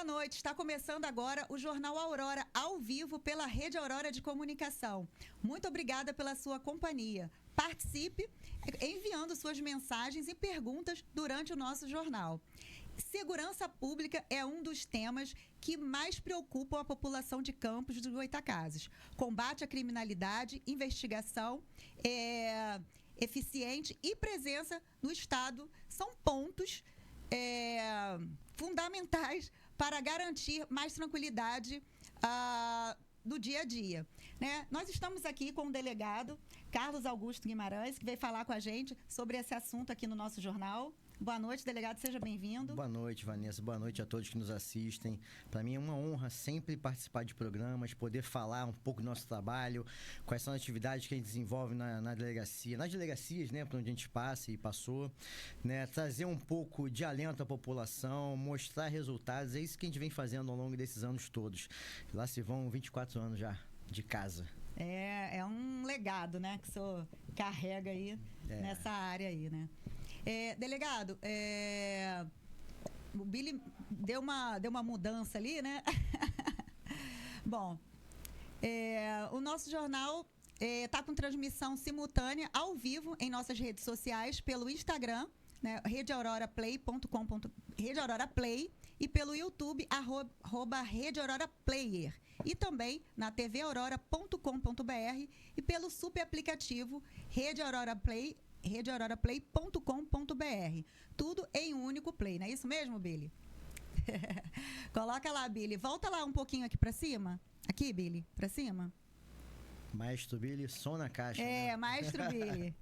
Boa noite, está começando agora o Jornal Aurora, ao vivo pela Rede Aurora de Comunicação. Muito obrigada pela sua companhia. Participe enviando suas mensagens e perguntas durante o nosso jornal. Segurança pública é um dos temas que mais preocupam a população de Campos dos Goytacazes. Combate à criminalidade, investigação eficiente e presença no Estado são pontos fundamentais para garantir mais tranquilidade do dia a dia, né? Nós estamos aqui com o delegado Carlos Augusto Guimarães, que veio falar com a gente sobre esse assunto aqui no nosso jornal. Boa noite, delegado, seja bem-vindo. Boa noite, Vanessa. Boa noite a todos que nos assistem. Para mim é uma honra sempre participar de programas, poder falar um pouco do nosso trabalho, quais são as atividades que a gente desenvolve na delegacia, nas delegacias, né, por onde a gente passa e passou, né, trazer um pouco de alento à população, mostrar resultados. É isso que a gente vem fazendo ao longo desses anos todos. Lá se vão 24 anos já de casa. É um legado, né, que o senhor carrega aí nessa área aí, né? Delegado, o Billy deu uma mudança ali, né? Bom, o nosso jornal está com transmissão simultânea, ao vivo, em nossas redes sociais, pelo Instagram, né, Rede Aurora Play, e pelo YouTube, @Rede Aurora Player. E também na tvaurora.com.br e pelo super aplicativo Rede Aurora Play, redeauroraplay.com.br. Tudo em um único play, não é isso mesmo, Billy? Coloca lá, Billy. Volta lá um pouquinho aqui pra cima. Aqui, Billy, pra cima. Maestro Billy, som na caixa. Né? Maestro Billy.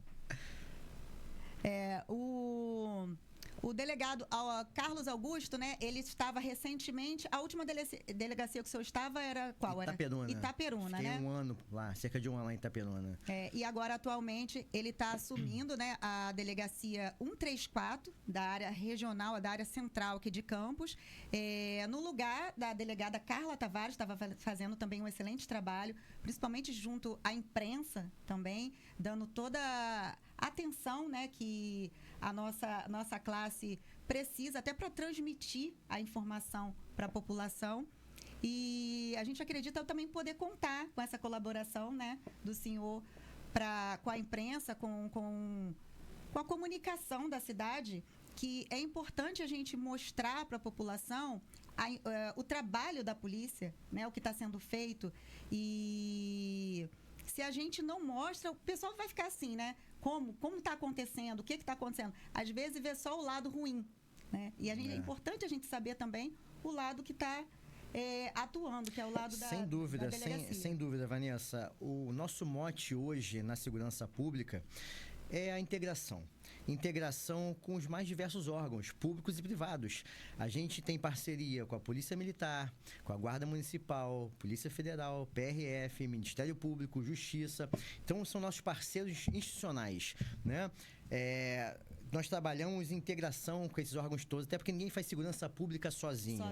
O delegado Carlos Augusto, né? Ele estava recentemente... A última delegacia que o senhor estava era qual? Itaperuna. Itaperuna, Fiquei né? um ano lá, cerca de um ano lá em Itaperuna. E agora, atualmente, ele está assumindo, né, a delegacia 134 da área regional, da área central aqui de Campos, no lugar da delegada Carla Tavares, estava fazendo também um excelente trabalho, principalmente junto à imprensa também, dando toda a atenção, né, que a nossa classe precisa, até para transmitir a informação para a população. E a gente acredita também poder contar com essa colaboração, né, do senhor com a imprensa, com a comunicação da cidade, que é importante a gente mostrar para a população o trabalho da polícia, né, o que está sendo feito. E se a gente não mostra, o pessoal vai ficar assim, né? Como está acontecendo? O que está acontecendo? Às vezes vê só o lado ruim, né? E é importante a gente saber também o lado que está atuando, que é o lado da delegacia. Sem dúvida, Vanessa. O nosso mote hoje na segurança pública é a integração. Integração com os mais diversos órgãos, públicos e privados. A gente tem parceria com a Polícia Militar, com a Guarda Municipal, Polícia Federal, PRF, Ministério Público, Justiça. Então, são nossos parceiros institucionais, né? Nós trabalhamos em integração com esses órgãos todos, até porque ninguém faz segurança pública sozinho.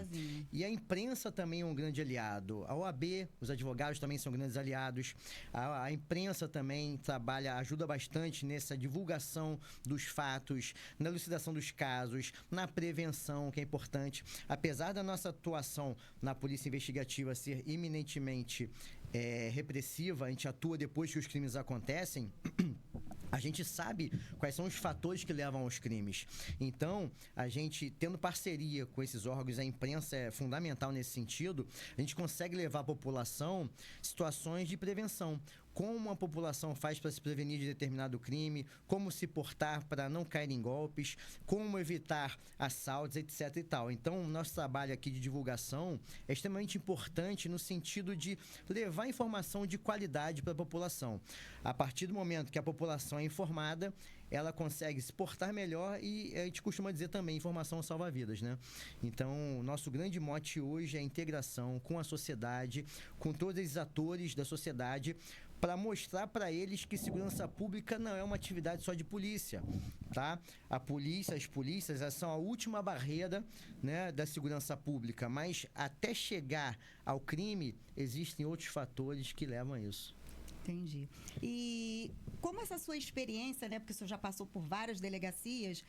E a imprensa também é um grande aliado. A OAB, os advogados também são grandes aliados. A imprensa também ajuda bastante nessa divulgação dos fatos, na elucidação dos casos, na prevenção, que é importante. Apesar da nossa atuação na polícia investigativa ser eminentemente repressiva, a gente atua depois que os crimes acontecem, a gente sabe quais são os fatores que levam aos crimes. Então, a gente, tendo parceria com esses órgãos, a imprensa é fundamental nesse sentido, a gente consegue levar à população situações de prevenção. Como a população faz para se prevenir de determinado crime, como se portar para não cair em golpes, como evitar assaltos, etc. e tal. Então, o nosso trabalho aqui de divulgação é extremamente importante no sentido de levar informação de qualidade para a população. A partir do momento que a população é informada, ela consegue se portar melhor e a gente costuma dizer também, informação salva vidas, né? Então, o nosso grande mote hoje é a integração com a sociedade, com todos os atores da sociedade, para mostrar para eles que segurança pública não é uma atividade só de polícia, tá? As polícias, elas são a última barreira, né, da segurança pública, mas até chegar ao crime, existem outros fatores que levam a isso. Entendi. E como essa sua experiência, né, porque o senhor já passou por várias delegacias,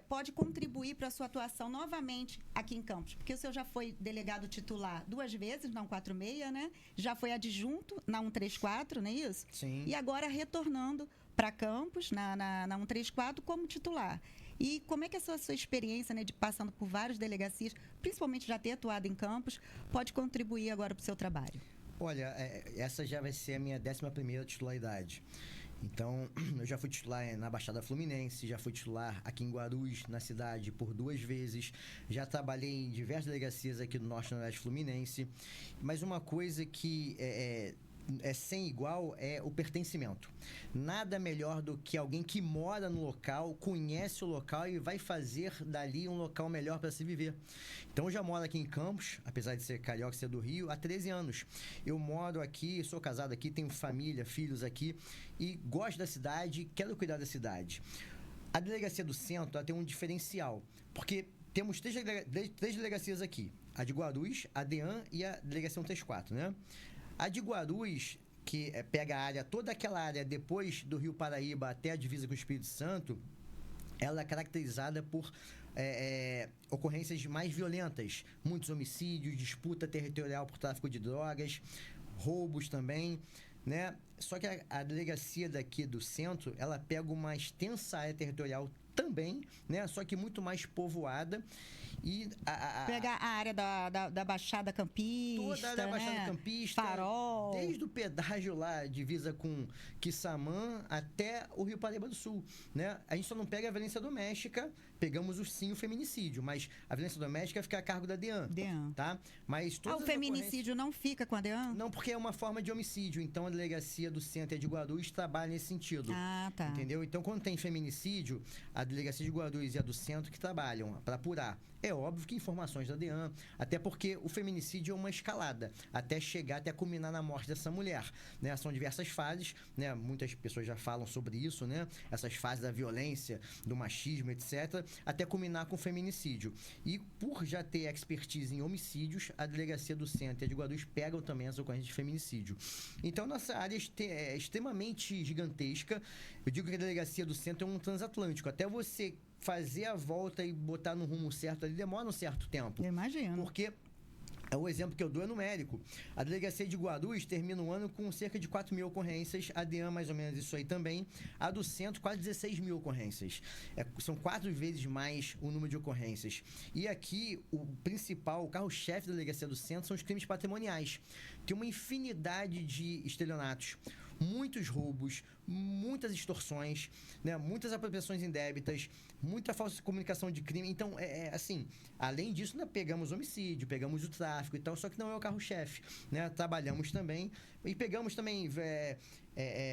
pode contribuir para a sua atuação novamente aqui em Campos? Porque o senhor já foi delegado titular 2 vezes na 146, né? Já foi adjunto na 134, não é isso? Sim. E agora retornando para Campos, na 134, como titular. E como é que essa sua experiência, né, de passando por várias delegacias, principalmente já ter atuado em Campos, pode contribuir agora para o seu trabalho? Olha, essa já vai ser a minha 11ª titularidade. Então, eu já fui titular na Baixada Fluminense, já fui titular aqui em Guarulhos, na cidade, por 2 vezes. Já trabalhei em diversas delegacias aqui do Norte e Noroeste Fluminense. Mas uma coisa que é sem igual é o pertencimento. Nada melhor do que alguém que mora no local, conhece o local e vai fazer dali um local melhor para se viver. Então, eu já moro aqui em Campos, apesar de ser carioca e ser do Rio, há 13 anos. Eu moro aqui, sou casado aqui, tenho família, filhos aqui e gosto da cidade, quero cuidar da cidade. A delegacia do centro, ela tem um diferencial, porque temos 3 delegacias aqui, a de Guarulhos, a DEAN e a delegacia 134, né? A de Guarulhos, que pega a área, toda aquela área depois do Rio Paraíba até a divisa com o Espírito Santo, ela é caracterizada por ocorrências mais violentas, muitos homicídios, disputa territorial por tráfico de drogas, roubos também, né? Só que a delegacia daqui do centro, ela pega uma extensa área territorial também, né? Só que muito mais povoada. E pegar a área da Baixada Campista, toda a área da Baixada, né? Campista, Farol, desde o pedágio lá, divisa com Quissamã até o Rio Paraíba do Sul, né? A gente só não pega a violência doméstica, pegamos o feminicídio, mas a violência doméstica fica a cargo da DEAN, tá? Mas o feminicídio não fica com a DEAN? Não, porque é uma forma de homicídio, então a delegacia do Centro e de Guarulhos trabalha nesse sentido. Ah, tá. Entendeu? Então, quando tem feminicídio, a delegacia de Guarulhos e a do Centro que trabalham para apurar. É óbvio que informações da DEAN, até porque o feminicídio é uma escalada, até chegar, até culminar na morte dessa mulher, né? São diversas fases, né? Muitas pessoas já falam sobre isso, né? Essas fases da violência, do machismo, etc., até culminar com o feminicídio. E por já ter expertise em homicídios, a delegacia do Centro e a de Guarulhos pegam também as ocorrências de feminicídio. Então, nossa área é extremamente gigantesca. Eu digo que a delegacia do Centro é um transatlântico. Até você fazer a volta e botar no rumo certo ali demora um certo tempo. Eu imagino. Porque o exemplo que eu dou é numérico. A delegacia de Guarulhos termina o ano com cerca de 4 mil ocorrências, a DEAN mais ou menos isso aí também, a do Centro quase 16 mil ocorrências. São 4 vezes mais o número de ocorrências. E aqui, o carro-chefe da delegacia do Centro são os crimes patrimoniais. Tem uma infinidade de estelionatos, muitos roubos, muitas extorsões, né? Muitas apropriações indébitas, muita falsa comunicação de crime. Então, assim, além disso, nós pegamos homicídio, pegamos o tráfico e tal, só que não é o carro-chefe, né? Trabalhamos também e pegamos também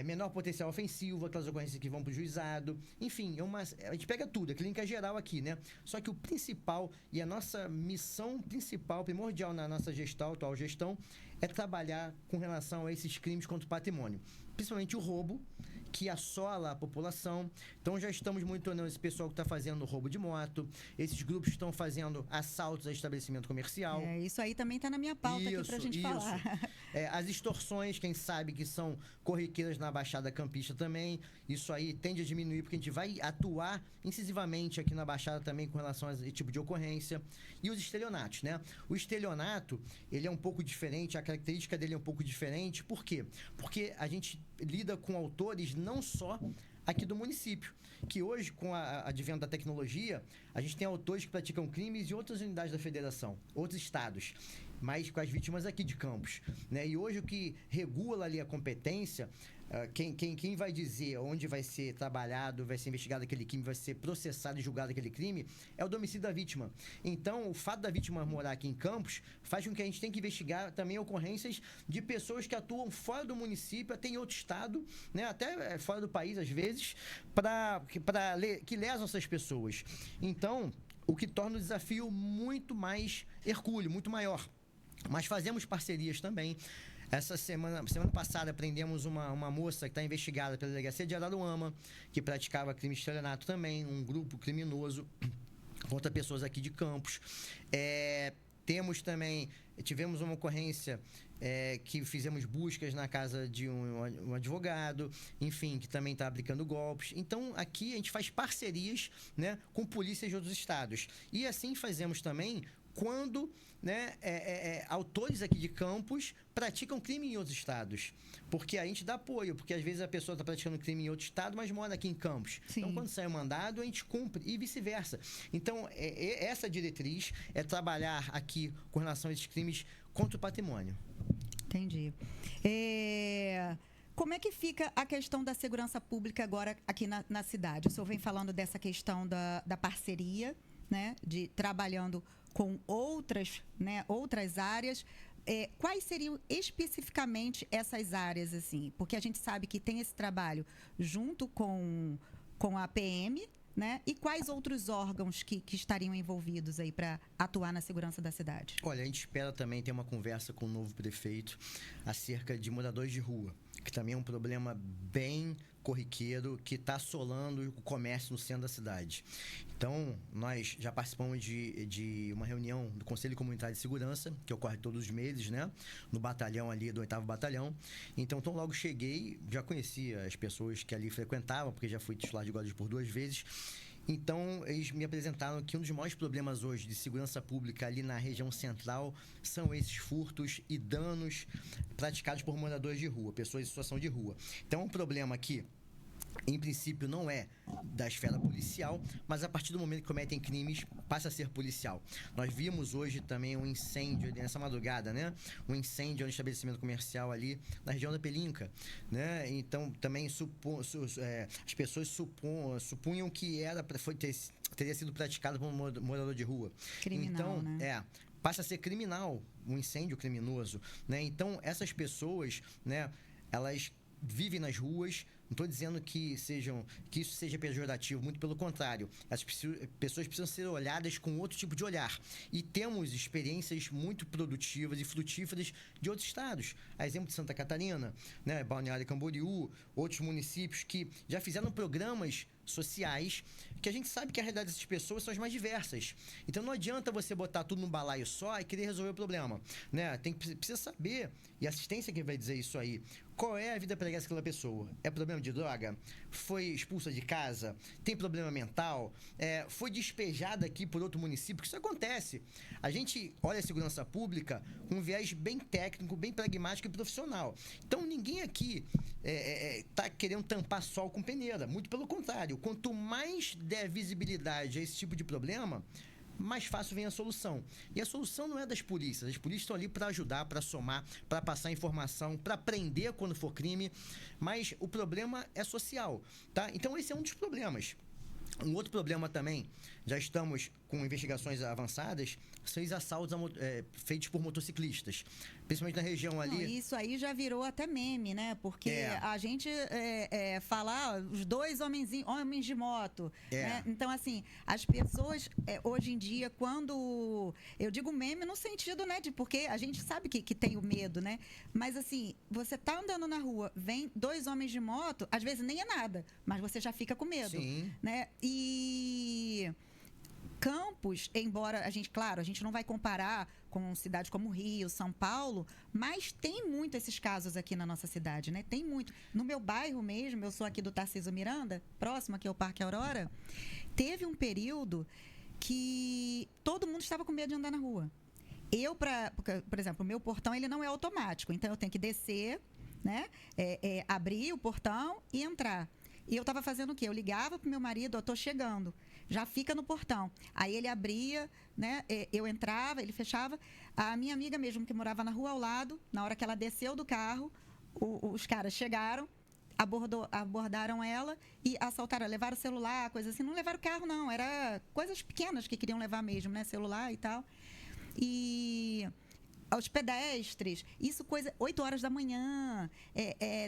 menor potencial ofensivo, aquelas ocorrências que vão para o juizado, enfim, a gente pega tudo, a clínica geral aqui, né? Só que o principal e a nossa missão principal, primordial na nossa atual gestão, é trabalhar com relação a esses crimes contra o patrimônio, principalmente o roubo, que assola a população. Então, já estamos monitorando esse pessoal que está fazendo roubo de moto, esses grupos que estão fazendo assaltos a estabelecimento comercial. Isso aí também está na minha pauta aqui para a gente falar. As extorsões, quem sabe que são corriqueiras na Baixada Campista também, isso aí tende a diminuir, porque a gente vai atuar incisivamente aqui na Baixada também com relação a esse tipo de ocorrência. E os estelionatos, né? O estelionato, ele é um pouco diferente, a característica dele é um pouco diferente. Por quê? Porque a gente lida com autores não só aqui do município, que hoje, com o advento da tecnologia, a gente tem autores que praticam crimes em outras unidades da federação, outros estados, mas com as vítimas aqui de Campos, né? E hoje o que regula ali a competência, quem vai dizer onde vai ser trabalhado, vai ser investigado aquele crime, vai ser processado e julgado aquele crime, é o domicílio da vítima. Então, o fato da vítima morar aqui em Campos faz com que a gente tenha que investigar também ocorrências de pessoas que atuam fora do município, até em outro estado, né? Até fora do país, às vezes, que lesam essas pessoas. Então, o que torna o desafio muito mais hercúleo, muito maior. Mas fazemos parcerias também. Essa semana passada, prendemos uma moça que está investigada pela delegacia de Araruama, que praticava crime de estelionato também, um grupo criminoso contra pessoas aqui de Campos. Tivemos uma ocorrência que fizemos buscas na casa de um advogado, enfim, que também está aplicando golpes. Então, aqui a gente faz parcerias, né, com polícias de outros estados. E assim fazemos também quando, né, autores aqui de Campos praticam crime em outros estados. Porque a gente dá apoio, porque às vezes a pessoa está praticando crime em outro estado, mas mora aqui em Campos. Sim. Então, quando sai o mandado, a gente cumpre e vice-versa. Então, essa diretriz é trabalhar aqui com relação a esses crimes contra o patrimônio. Entendi. Como é que fica a questão da segurança pública agora aqui na cidade? O senhor vem falando dessa questão da parceria, né, de trabalhando com outras áreas. Quais seriam especificamente essas áreas, assim? Porque a gente sabe que tem esse trabalho junto com a PM, né? E quais outros órgãos que estariam envolvidos aí para atuar na segurança da cidade? Olha, a gente espera também ter uma conversa com o novo prefeito acerca de moradores de rua, que também é um problema bem corriqueiro que está assolando o comércio no centro da cidade. Então, nós já participamos de uma reunião do Conselho Comunitário de Segurança, que ocorre todos os meses, né? No batalhão ali do 8º Batalhão. Então, tão logo cheguei, já conhecia as pessoas que ali frequentavam, porque já fui titular de guardas por 2 vezes. Então, eles me apresentaram que um dos maiores problemas hoje de segurança pública ali na região central são esses furtos e danos praticados por moradores de rua, pessoas em situação de rua. Então, um problema que, em princípio, não é da esfera policial, mas a partir do momento que cometem crimes, passa a ser policial. Nós vimos hoje também um incêndio, nessa madrugada, né? Um incêndio no estabelecimento comercial ali na região da Pelinca, né? Então, também as pessoas supunham que teria sido praticado por um morador de rua. Criminal, então, né? Passa a ser criminal, um incêndio criminoso, né? Então, essas pessoas, né, elas vivem nas ruas. Não estou dizendo que isso seja pejorativo, muito pelo contrário. As pessoas precisam ser olhadas com outro tipo de olhar. E temos experiências muito produtivas e frutíferas de outros estados. A exemplo de Santa Catarina, né, Balneário Camboriú, outros municípios que já fizeram programas sociais, que a gente sabe que a realidade dessas pessoas são as mais diversas. Então não adianta você botar tudo num balaio só e querer resolver o problema, né? Precisa saber, e a assistência que vai dizer isso aí, qual é a vida pregressa daquela pessoa. É problema de droga? Foi expulsa de casa? Tem problema mental? Foi despejada aqui por outro município? Porque isso acontece. A gente olha a segurança pública com um viés bem técnico, bem pragmático e profissional. Então ninguém aqui está querendo tampar sol com peneira. Muito pelo contrário. Quanto mais der visibilidade a esse tipo de problema, mais fácil vem a solução. E a solução não é das polícias. As polícias estão ali para ajudar, para somar, para passar informação, para prender quando for crime. Mas o problema é social, tá? Então esse é um dos problemas. Um outro problema também, já estamos com investigações avançadas, são os assaltos feitos por motociclistas. Principalmente na região ali. Não, isso aí já virou até meme, né? Porque a gente fala os 2 homens de moto. Né? Então, assim, as pessoas, hoje em dia, quando... Eu digo meme no sentido, né? Porque a gente sabe que tem o medo, né? Mas, assim, você tá andando na rua, vem 2 homens de moto, às vezes nem é nada, mas você já fica com medo. Sim. Né? E... Campos, embora a gente não vai comparar com cidades como Rio, São Paulo, mas tem muito esses casos aqui na nossa cidade, né? Tem muito. No meu bairro mesmo, eu sou aqui do Tarcísio Miranda, próximo aqui ao Parque Aurora, teve um período que todo mundo estava com medo de andar na rua. Por exemplo, o meu portão ele não é automático, então eu tenho que descer, né? Abrir o portão e entrar. E eu estava fazendo o quê? Eu ligava pro meu marido, eu tô chegando, já fica no portão. Aí ele abria, né? Eu entrava, ele fechava. A minha amiga mesmo, que morava na rua ao lado, na hora que ela desceu do carro, os caras chegaram, abordaram ela e assaltaram, levaram o celular, coisa assim. Não levaram o carro, não, era coisas pequenas que queriam levar mesmo, né? Celular e tal. E... aos pedestres, isso coisa 8 horas da manhã,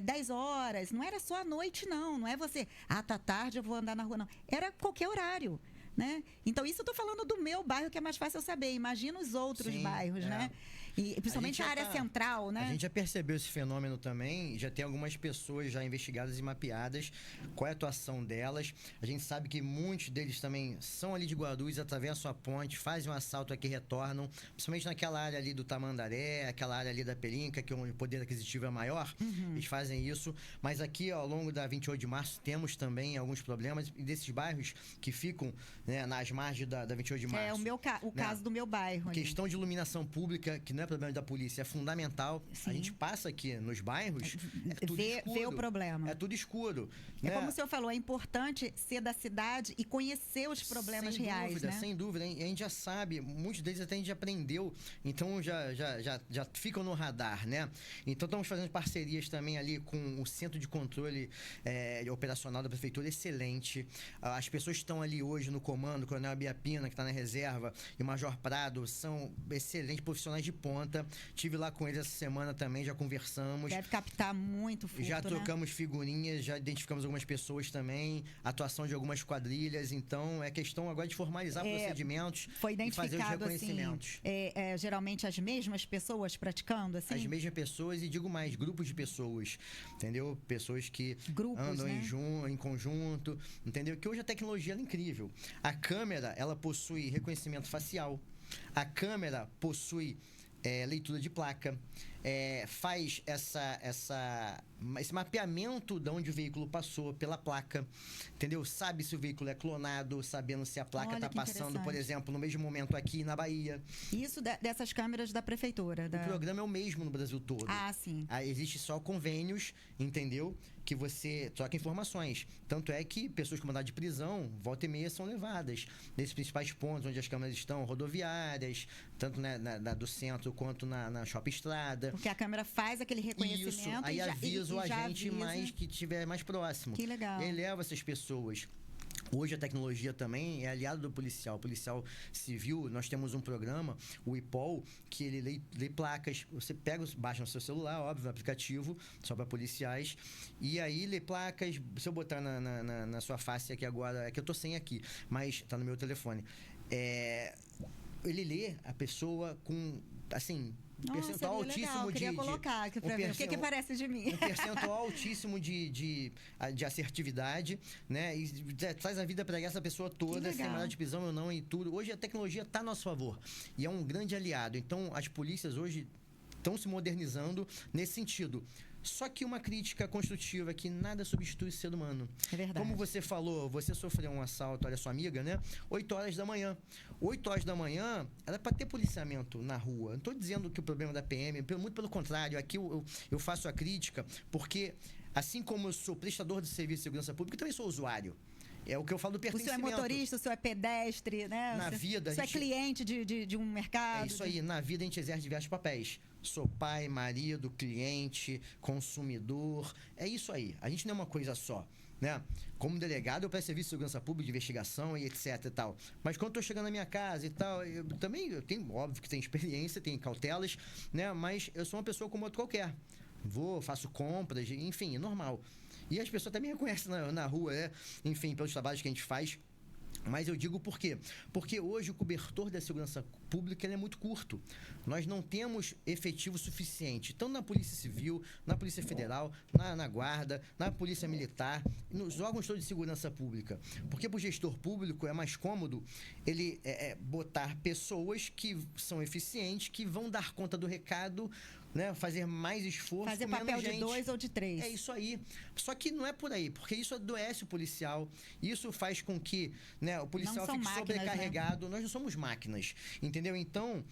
10 horas, não era só à noite não é você, tá tarde, eu vou andar na rua, não, era qualquer horário, né? Então, isso eu tô falando do meu bairro, que é mais fácil eu saber. Imagina os outros Sim, bairros, né? E principalmente a área central, né? A gente já percebeu esse fenômeno também, já tem algumas pessoas já investigadas e mapeadas, qual é a atuação delas. A gente sabe que muitos deles também são ali de Guarulhos, atravessam a ponte, fazem um assalto aqui e retornam, principalmente naquela área ali do Tamandaré, aquela área ali da Pelinca, que o poder aquisitivo é maior, eles fazem isso. Mas aqui, ao longo da 28 de março, temos também alguns problemas, e desses bairros que ficam, né, nas margens da 28 de março. O caso do meu bairro. Questão de iluminação pública, que não é problema da polícia, é fundamental. Sim. A gente passa aqui nos bairros, é tudo escuro. Vê o problema. É tudo escuro. É né? como o senhor falou, é importante ser da cidade e conhecer os problemas reais, dúvida, né? Sem dúvida. A gente já sabe, muitos deles até a gente aprendeu, então já ficam no radar, né? Então estamos fazendo parcerias também ali com o Centro de Controle Operacional da Prefeitura, excelente. As pessoas que estão ali hoje no comando, o Coronel Biapina, que está na reserva, e o Major Prado, são excelentes profissionais de ponta. Tive lá com eles essa semana também, já conversamos. Deve captar muito furto, Já trocamos figurinhas, já identificamos algumas pessoas também, atuação de algumas quadrilhas. Então, é questão agora de formalizar procedimentos foi e fazer os reconhecimentos. Assim, geralmente as mesmas pessoas praticando, assim? As mesmas pessoas e, digo mais, grupos de pessoas, entendeu? Pessoas que andam em conjunto, entendeu? Que hoje a tecnologia é incrível. A câmera, ela possui reconhecimento facial. A câmera possui leitura de placa, faz esse mapeamento de onde o veículo passou pela placa, entendeu? Sabe se o veículo é clonado, sabendo se a placa está passando, por exemplo, no mesmo momento aqui na Bahia. Isso dessas câmeras da prefeitura. O programa é o mesmo no Brasil todo. Ah, sim. Existe só convênios, entendeu? Que você troca informações. Tanto é que pessoas com mandado de prisão, volta e meia, são levadas nesses principais pontos onde as câmeras estão, rodoviárias, tanto do centro quanto na Shopping Estrada. Porque a câmera faz aquele reconhecimento. Isso, aí avisa o agente mais que estiver mais próximo. Que legal. E aí leva essas pessoas. Hoje a tecnologia também é aliado do policial. O policial civil, nós temos um programa, o IPOL, que ele lê placas. Você baixa no seu celular, óbvio, um aplicativo, só para policiais. E aí lê placas. Se eu botar na sua face aqui agora, é que eu tô sem aqui, mas tá no meu telefone. Ele lê a pessoa com, assim, um percentual altíssimo de... colocar aqui pra ver o que parece de mim. Um percentual altíssimo de assertividade, né? E traz a vida para essa pessoa toda, sem mandado de prisão ou não e tudo. Hoje a tecnologia está a nosso favor e é um grande aliado. Então, as polícias hoje estão se modernizando nesse sentido. Só que uma crítica construtiva, que nada substitui o ser humano. É verdade. Como você falou, você sofreu um assalto, olha, sua amiga, né? 8 horas da manhã. 8 horas da manhã, era para ter policiamento na rua. Não estou dizendo que o problema da PM, muito pelo contrário, aqui eu faço a crítica, porque assim como eu sou prestador de serviço de segurança pública, eu também sou usuário. É o que eu falo do pertencimento. O senhor é motorista, o senhor é pedestre, né? Na vida, o senhor é cliente de um mercado. É isso aí. Na vida a gente exerce diversos papéis. Sou pai, marido, cliente, consumidor. É isso aí. A gente não é uma coisa só, né? Como delegado, eu presto serviço de segurança pública, de investigação e etc e tal. Mas quando eu tô chegando na minha casa e tal, eu tenho, óbvio que tenho experiência, tenho cautelas, né? Mas eu sou uma pessoa como outro qualquer. Faço compras, enfim, é normal. E as pessoas também me reconhecem na rua, né? Enfim, pelos trabalhos que a gente faz. Mas eu digo por quê? Porque hoje o cobertor da segurança pública ele é muito curto. Nós não temos efetivo suficiente, tanto na Polícia Civil, na Polícia Federal, na Guarda, na Polícia Militar, nos órgãos todos de segurança pública. Porque para o gestor público é mais cômodo ele botar pessoas que são eficientes, que vão dar conta do recado, né, fazer mais esforço, fazer papel de 2 ou de 3. É isso aí. Só que não é por aí, porque isso adoece o policial. Isso faz com que, né, o policial fique sobrecarregado. Né? Nós não somos máquinas, entendeu? Então,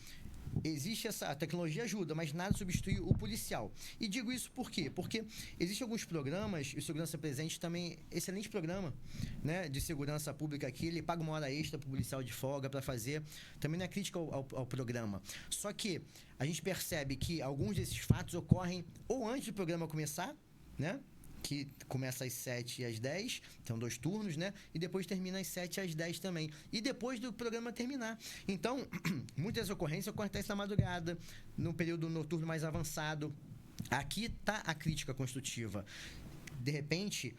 existe a tecnologia ajuda, mas nada substitui o policial. E digo isso por quê? Porque existem alguns programas, e o Segurança Presente também, excelente programa, né, de segurança pública aqui, ele paga uma hora extra para o policial de folga para fazer, também não é crítica ao programa. Só que a gente percebe que alguns desses fatos ocorrem ou antes do programa começar, né, que começa às 7 e às 10, então 2 turnos, né? E depois termina às 7 e às 10 também. E depois do programa terminar. Então, muitas ocorrências acontecem na madrugada, no período noturno mais avançado. Aqui está a crítica construtiva. De repente,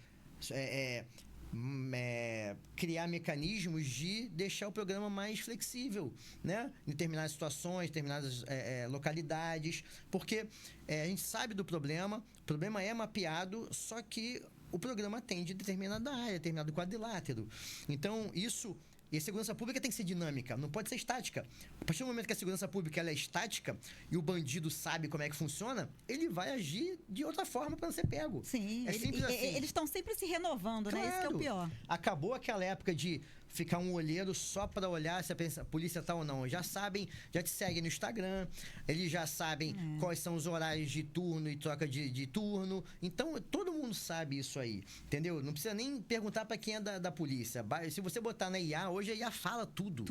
criar mecanismos de deixar o programa mais flexível, né? Em determinadas situações, determinadas localidades, porque a gente sabe do problema, o problema é mapeado, só que o programa atende determinada área, determinado quadrilátero. Então, isso... E a segurança pública tem que ser dinâmica, não pode ser estática. A partir do momento que a segurança pública ela é estática e o bandido sabe como é que funciona, ele vai agir de outra forma para não ser pego. Sim, assim. Eles estão sempre se renovando, claro. né? Isso que é o pior. Acabou aquela época de ficar um olheiro só para olhar se a polícia tá ou não. Já sabem, já te seguem no Instagram, eles já sabem quais são os horários de turno e troca de turno. Então, todo mundo sabe isso aí, entendeu? Não precisa nem perguntar para quem é da polícia. Se você botar na IA, hoje a IA fala tudo.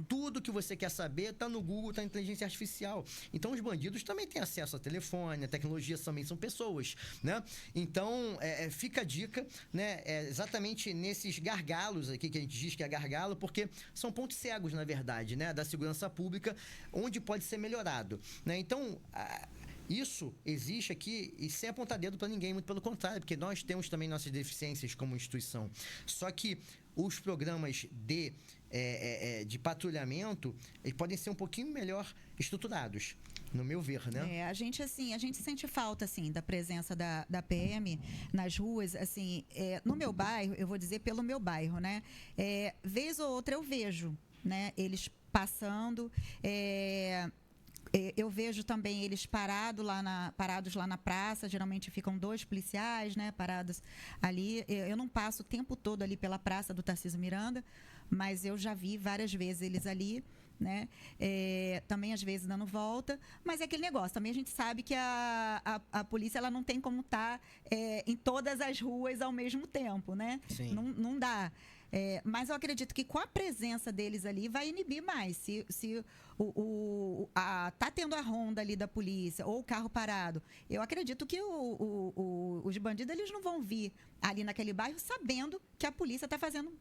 Tudo que você quer saber tá no Google, tá na inteligência artificial. Então, os bandidos também têm acesso a telefone, a tecnologia também são pessoas, né? Então, fica a dica, né? Exatamente nesses gargalos aqui que a gente diz que é gargalo, porque são pontos cegos, na verdade, né, da segurança pública, onde pode ser melhorado, né? Então, isso existe aqui e sem apontar dedo para ninguém, muito pelo contrário, porque nós temos também nossas deficiências como instituição. Só que os programas de patrulhamento, eles podem ser um pouquinho melhor estruturados, no meu ver, né? A gente sente falta, assim, da presença da PM nas ruas, assim, no meu bairro, eu vou dizer pelo meu bairro, né? Vez ou outra eu vejo, né? Eles passando, eu vejo também eles parados lá na praça, geralmente ficam 2 policiais, né, parados ali. Eu não passo o tempo todo ali pela praça do Tarcísio Miranda, mas eu já vi várias vezes eles ali, né? Também às vezes dando volta, mas é aquele negócio, também a gente sabe que a polícia ela não tem como estar em todas as ruas ao mesmo tempo, né? Sim. Não dá. Mas eu acredito que com a presença deles ali vai inibir mais. Se tá tendo a ronda ali da polícia ou o carro parado, eu acredito que os bandidos eles não vão vir ali naquele bairro sabendo que a polícia está fazendo,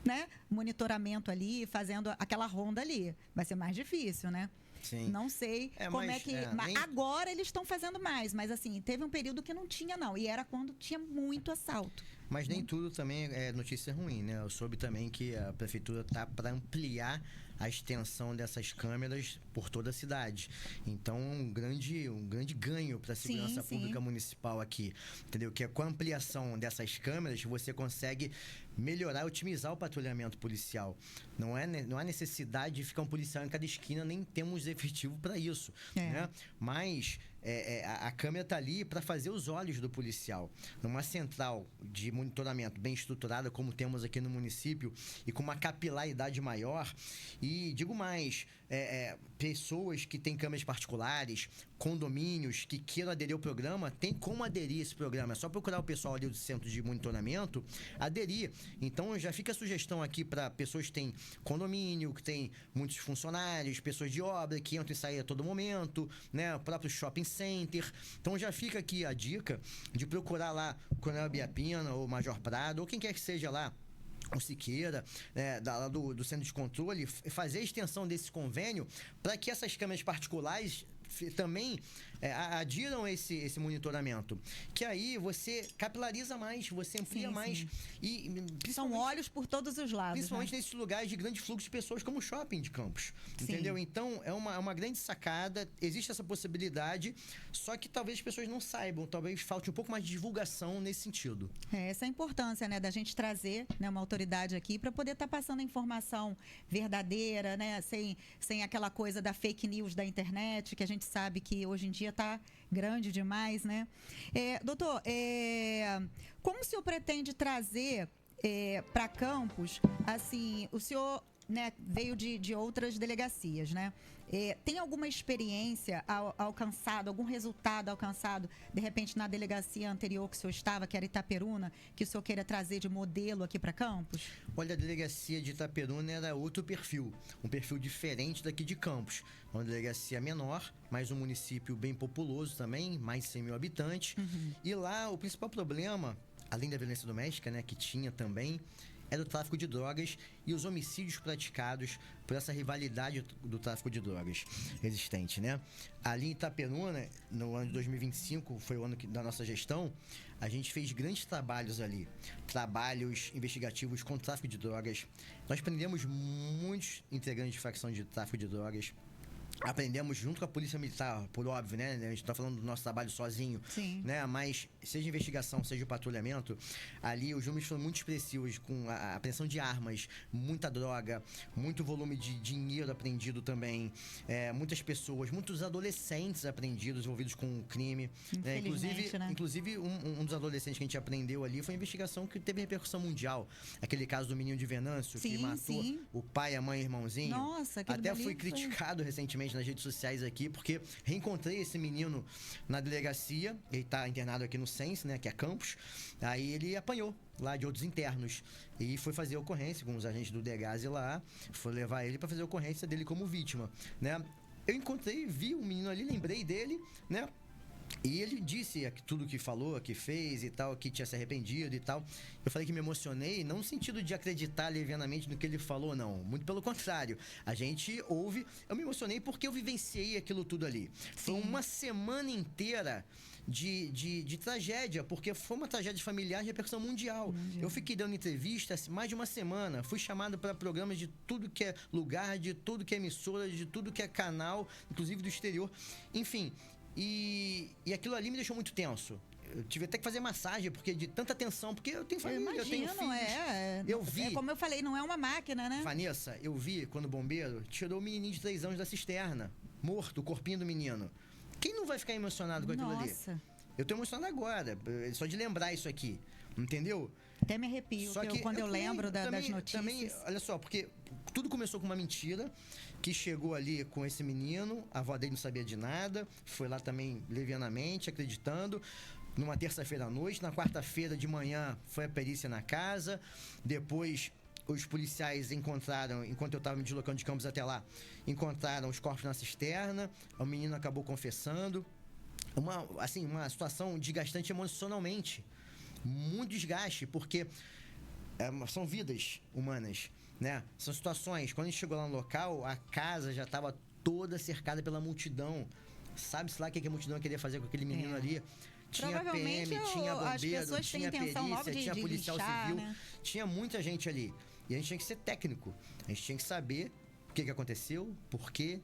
né, monitoramento ali, fazendo aquela ronda ali. Vai ser mais difícil, né? Sim. Não sei como é que... Agora eles estão fazendo mais, mas assim, teve um período que não tinha, não. E era quando tinha muito assalto. Mas nem tudo também é notícia ruim, né? Eu soube também que a prefeitura tá para ampliar a extensão dessas câmeras por toda a cidade. Então, um grande ganho para a segurança pública municipal aqui, entendeu? Que com a ampliação dessas câmeras, você consegue melhorar, otimizar o patrulhamento policial. Não há necessidade de ficar um policial em cada esquina, nem temos efetivo para isso, né? Mas a câmera está ali para fazer os olhos do policial. Numa central de monitoramento bem estruturada, como temos aqui no município, e com uma capilaridade maior. E digo mais, pessoas que têm câmeras particulares, condomínios que queiram aderir ao programa, tem como aderir a esse programa. É só procurar o pessoal ali do centro de monitoramento, aderir. Então, já fica a sugestão aqui para pessoas que têm condomínio, que têm muitos funcionários, pessoas de obra que entram e saem a todo momento, né? O próprio shopping center. Então, já fica aqui a dica de procurar lá o Coronel Biapina ou Major Prado, ou quem quer que seja lá, o Siqueira, do Centro de Controle, fazer a extensão desse convênio para que essas câmeras particulares também adiram esse monitoramento, que aí você capilariza mais, você amplia mais. E são olhos por todos os lados, principalmente nesses lugares de grande fluxo de pessoas como o shopping de Campos, entendeu? Então é uma grande sacada, existe essa possibilidade, só que talvez as pessoas não saibam, talvez falte um pouco mais de divulgação nesse sentido. Essa é a importância, né, da gente trazer, né, uma autoridade aqui para poder estar passando a informação verdadeira, né, sem aquela coisa da fake news da internet, que a gente sabe que hoje em dia está grande demais, né? Doutor, como o senhor pretende trazer para Campos, assim, o senhor, né, veio de outras delegacias, né? Tem alguma experiência alcançada, algum resultado alcançado, de repente, na delegacia anterior que o senhor estava, que era Itaperuna, que o senhor queira trazer de modelo aqui para Campos? Olha, a delegacia de Itaperuna era outro perfil, um perfil diferente daqui de Campos. Uma delegacia menor, mas um município bem populoso também, mais de 100 mil habitantes. E lá, o principal problema, além da violência doméstica, né, que tinha também, era o tráfico de drogas e os homicídios praticados por essa rivalidade do tráfico de drogas existente, né? Ali em Itaperuna, no ano de 2025, foi o ano da nossa gestão, a gente fez grandes trabalhos ali, trabalhos investigativos com tráfico de drogas. Nós prendemos muitos integrantes de facção de tráfico de drogas. Aprendemos junto com a Polícia Militar, por óbvio, né? A gente tá falando do nosso trabalho sozinho, Sim. né? Mas seja investigação, seja o patrulhamento, ali os números foram muito expressivos, com a apreensão de armas, muita droga, muito volume de dinheiro apreendido também, muitas pessoas, muitos adolescentes apreendidos, envolvidos com o crime. Inclusive, um dos adolescentes que a gente aprendeu ali foi uma investigação que teve repercussão mundial. Aquele caso do menino de Venâncio, que matou o pai, a mãe e o irmãozinho. Nossa, até foi criticado recentemente nas redes sociais aqui, porque reencontrei esse menino na delegacia, ele tá internado aqui no SENS, né, que é Campos, aí ele apanhou lá de outros internos e foi fazer ocorrência com os agentes do DEGASE lá, foi levar ele para fazer ocorrência dele como vítima, né. Eu encontrei, vi o menino ali, lembrei dele, né, e ele disse tudo que falou, que fez e tal, que tinha se arrependido e tal. Eu falei que me emocionei, não no sentido de acreditar levianamente no que ele falou, não. Muito pelo contrário. A gente ouve... Eu me emocionei porque eu vivenciei aquilo tudo ali. Foi uma semana inteira de tragédia, porque foi uma tragédia familiar de repercussão mundial. Eu fiquei dando entrevista mais de uma semana. Fui chamado para programas de tudo que é lugar, de tudo que é emissora, de tudo que é canal, inclusive do exterior. Enfim... E aquilo ali me deixou muito tenso. Eu tive até que fazer massagem, porque de tanta tensão, porque eu tenho família, eu tenho filhos. Eu vi. Como eu falei, não é uma máquina, né? Vanessa, eu vi quando o bombeiro tirou o menininho de 3 anos da cisterna, morto, o corpinho do menino. Quem não vai ficar emocionado com aquilo ali? Eu tô emocionado agora, só de lembrar isso aqui, entendeu? Até me arrepio quando eu lembro das notícias. Também, olha só, porque tudo começou com uma mentira, que chegou ali com esse menino, a avó dele não sabia de nada, foi lá também levianamente, acreditando, numa terça-feira à noite, na quarta-feira de manhã foi a perícia na casa, depois os policiais encontraram, enquanto eu estava me deslocando de Campos até lá, encontraram os corpos na cisterna, o menino acabou confessando, uma situação desgastante emocionalmente, muito desgaste, porque são vidas humanas, né? São situações, quando a gente chegou lá no local, a casa já estava toda cercada pela multidão. Sabe-se lá o que a multidão queria fazer com aquele menino ali? Tinha PM, tinha bombeiro, tinha perícia, tinha policial civil, né? Tinha muita gente ali. E a gente tinha que ser técnico. A gente tinha que saber o que aconteceu, por quê,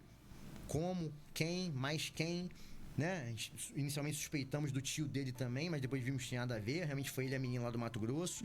como, quem, mais quem, né? A gente, inicialmente suspeitamos do tio dele também, mas depois vimos que tinha nada a ver. Realmente foi ele a menina lá do Mato Grosso.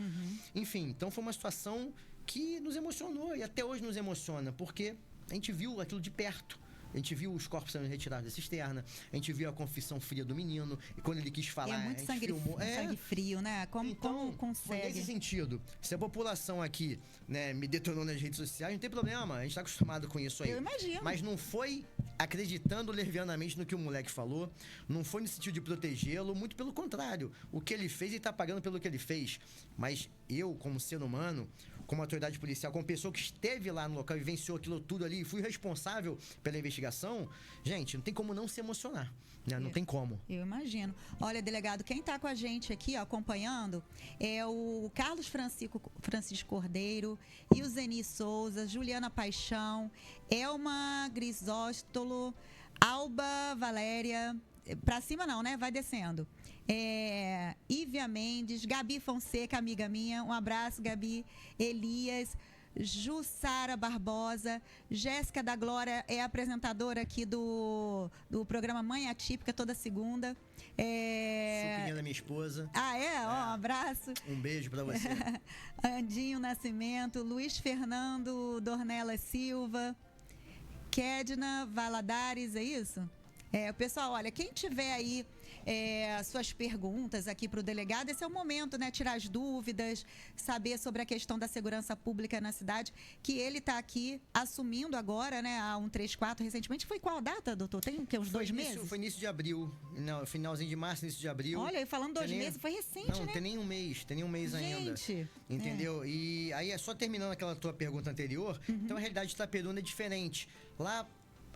Enfim, então foi uma situação que nos emocionou e até hoje nos emociona, porque a gente viu aquilo de perto. A gente viu os corpos sendo retirados da cisterna, a gente viu a confissão fria do menino, e quando ele quis falar, muito a gente filmou. Sangue frio, né? Como consegue? Nesse sentido, se a população aqui, né, me detonou nas redes sociais, não tem problema, a gente tá acostumado com isso aí. Eu imagino. Mas não foi acreditando levianamente no que o moleque falou, não foi no sentido de protegê-lo, muito pelo contrário. O que ele fez, ele tá pagando pelo que ele fez. Mas eu, como ser humano, como autoridade policial, como pessoa que esteve lá no local e vivenciou aquilo tudo ali, fui responsável pela investigação, gente, não tem como não se emocionar, né? Não tem como. Eu imagino. Olha, delegado, quem está com a gente aqui, ó, acompanhando, é o Carlos Francisco Cordeiro, e o Zeni Souza, Juliana Paixão, Elma Grisóstolo, Alba Valéria, pra cima não, né? Vai descendo. Ívia Mendes, Gabi Fonseca, amiga minha, um abraço, Gabi. Elias, Jussara Barbosa, Jéssica da Glória é apresentadora aqui do programa Mãe Atípica toda segunda. Suquinha da minha esposa. Um abraço. Um beijo pra você. Andinho Nascimento, Luiz Fernando Dornelas Silva, Kedna Valadares, é isso? Pessoal, olha, quem tiver aí suas perguntas aqui para o delegado, esse é o momento, né? Tirar as dúvidas, saber sobre a questão da segurança pública na cidade, que ele está aqui assumindo agora, né? A 134 recentemente. Foi qual data, doutor? Tem o quê? Uns 2 meses? Foi início de abril. Não, finalzinho de março, início de abril. Olha, e falando 2 meses, foi recente, né? Não, tem nem um mês ainda. Gente! Entendeu? E aí, só terminando aquela tua pergunta anterior, então a realidade de Itaperuna é diferente. Lá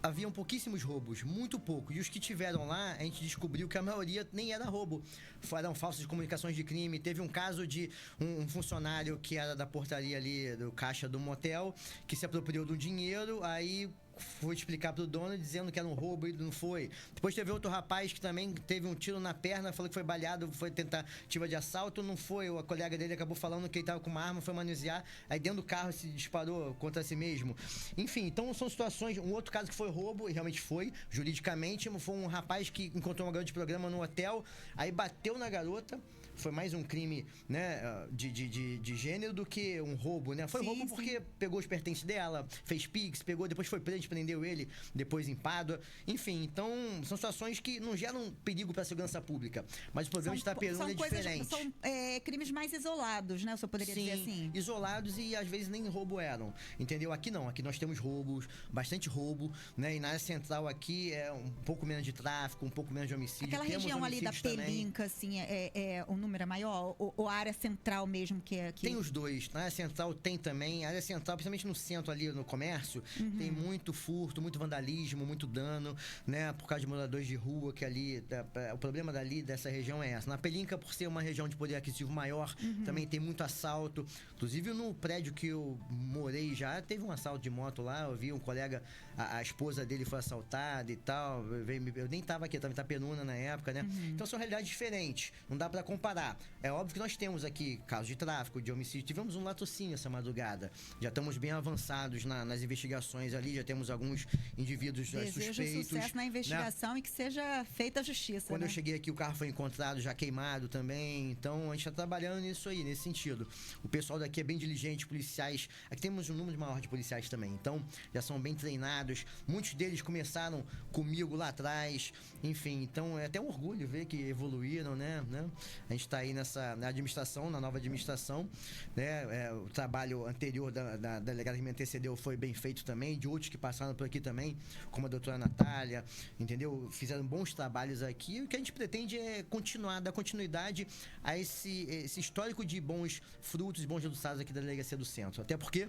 haviam pouquíssimos roubos, muito pouco. E os que tiveram lá, a gente descobriu que a maioria nem era roubo. Foram falsas comunicações de crime. Teve um caso de um funcionário que era da portaria ali, do caixa do motel, que se apropriou do dinheiro, aí foi explicar pro dono dizendo que era um roubo e não foi. Depois teve outro rapaz que também teve um tiro na perna, falou que foi baleado, foi tentativa de assalto, não foi. A colega dele acabou falando que ele tava com uma arma, foi manusear, aí dentro do carro se disparou contra si mesmo. Enfim, então são situações. Um outro caso que foi roubo, e realmente foi, juridicamente, foi um rapaz que encontrou uma garota de programa no hotel, aí bateu na garota. Foi mais um crime, né, de gênero do que um roubo, né? Foi roubo porque pegou os pertences dela, fez pix, pegou, depois foi preso, a gente prendeu ele, depois em Pádua. Enfim, então, são situações que não geram perigo para a segurança pública. Mas o problema de Itaperuna é diferente. São crimes mais isolados, né? O senhor poderia dizer assim? Isolados e às vezes nem roubo eram, entendeu? Aqui não, aqui nós temos roubos, bastante roubo, né? E na área central aqui é um pouco menos de tráfico, um pouco menos de homicídio. Aquela temos região ali da Pelinca, assim, um número maior? Ou a área central mesmo que é aqui? Tem os dois. Na área central tem também. A área central, principalmente no centro ali, no comércio, tem muito furto, muito vandalismo, muito dano, né? Por causa de moradores de rua, que ali... O problema dali, dessa região é essa. Na Pelinca, por ser uma região de poder aquisitivo maior, também tem muito assalto. Inclusive, no prédio que eu morei já, teve um assalto de moto lá. Eu vi um colega, a esposa dele foi assaltada e tal. Eu nem tava aqui, eu tava em Itaperuna na época, né? Então, são realidades diferentes. Não dá pra comparar. É óbvio que nós temos aqui casos de tráfico, de homicídio. Tivemos um latrocínio essa madrugada. Já estamos bem avançados nas investigações ali. Já temos alguns indivíduos suspeitos. Desejo sucesso na investigação, né? E que seja feita a justiça. Quando eu cheguei aqui, o carro foi encontrado já queimado também. Então, a gente está trabalhando nisso aí, nesse sentido. O pessoal daqui é bem diligente, policiais. Aqui temos um número maior de policiais também. Então, já são bem treinados. Muitos deles começaram comigo lá atrás. Enfim, então é até um orgulho ver que evoluíram, né? A gente está aí na administração, na nova administração, né? O trabalho anterior da delegada que me antecedeu foi bem feito também, de outros que passaram por aqui também, como a doutora Natália, entendeu? Fizeram bons trabalhos aqui, e o que a gente pretende é dar continuidade a esse histórico de bons frutos e bons resultados aqui da Delegacia do Centro. Até porque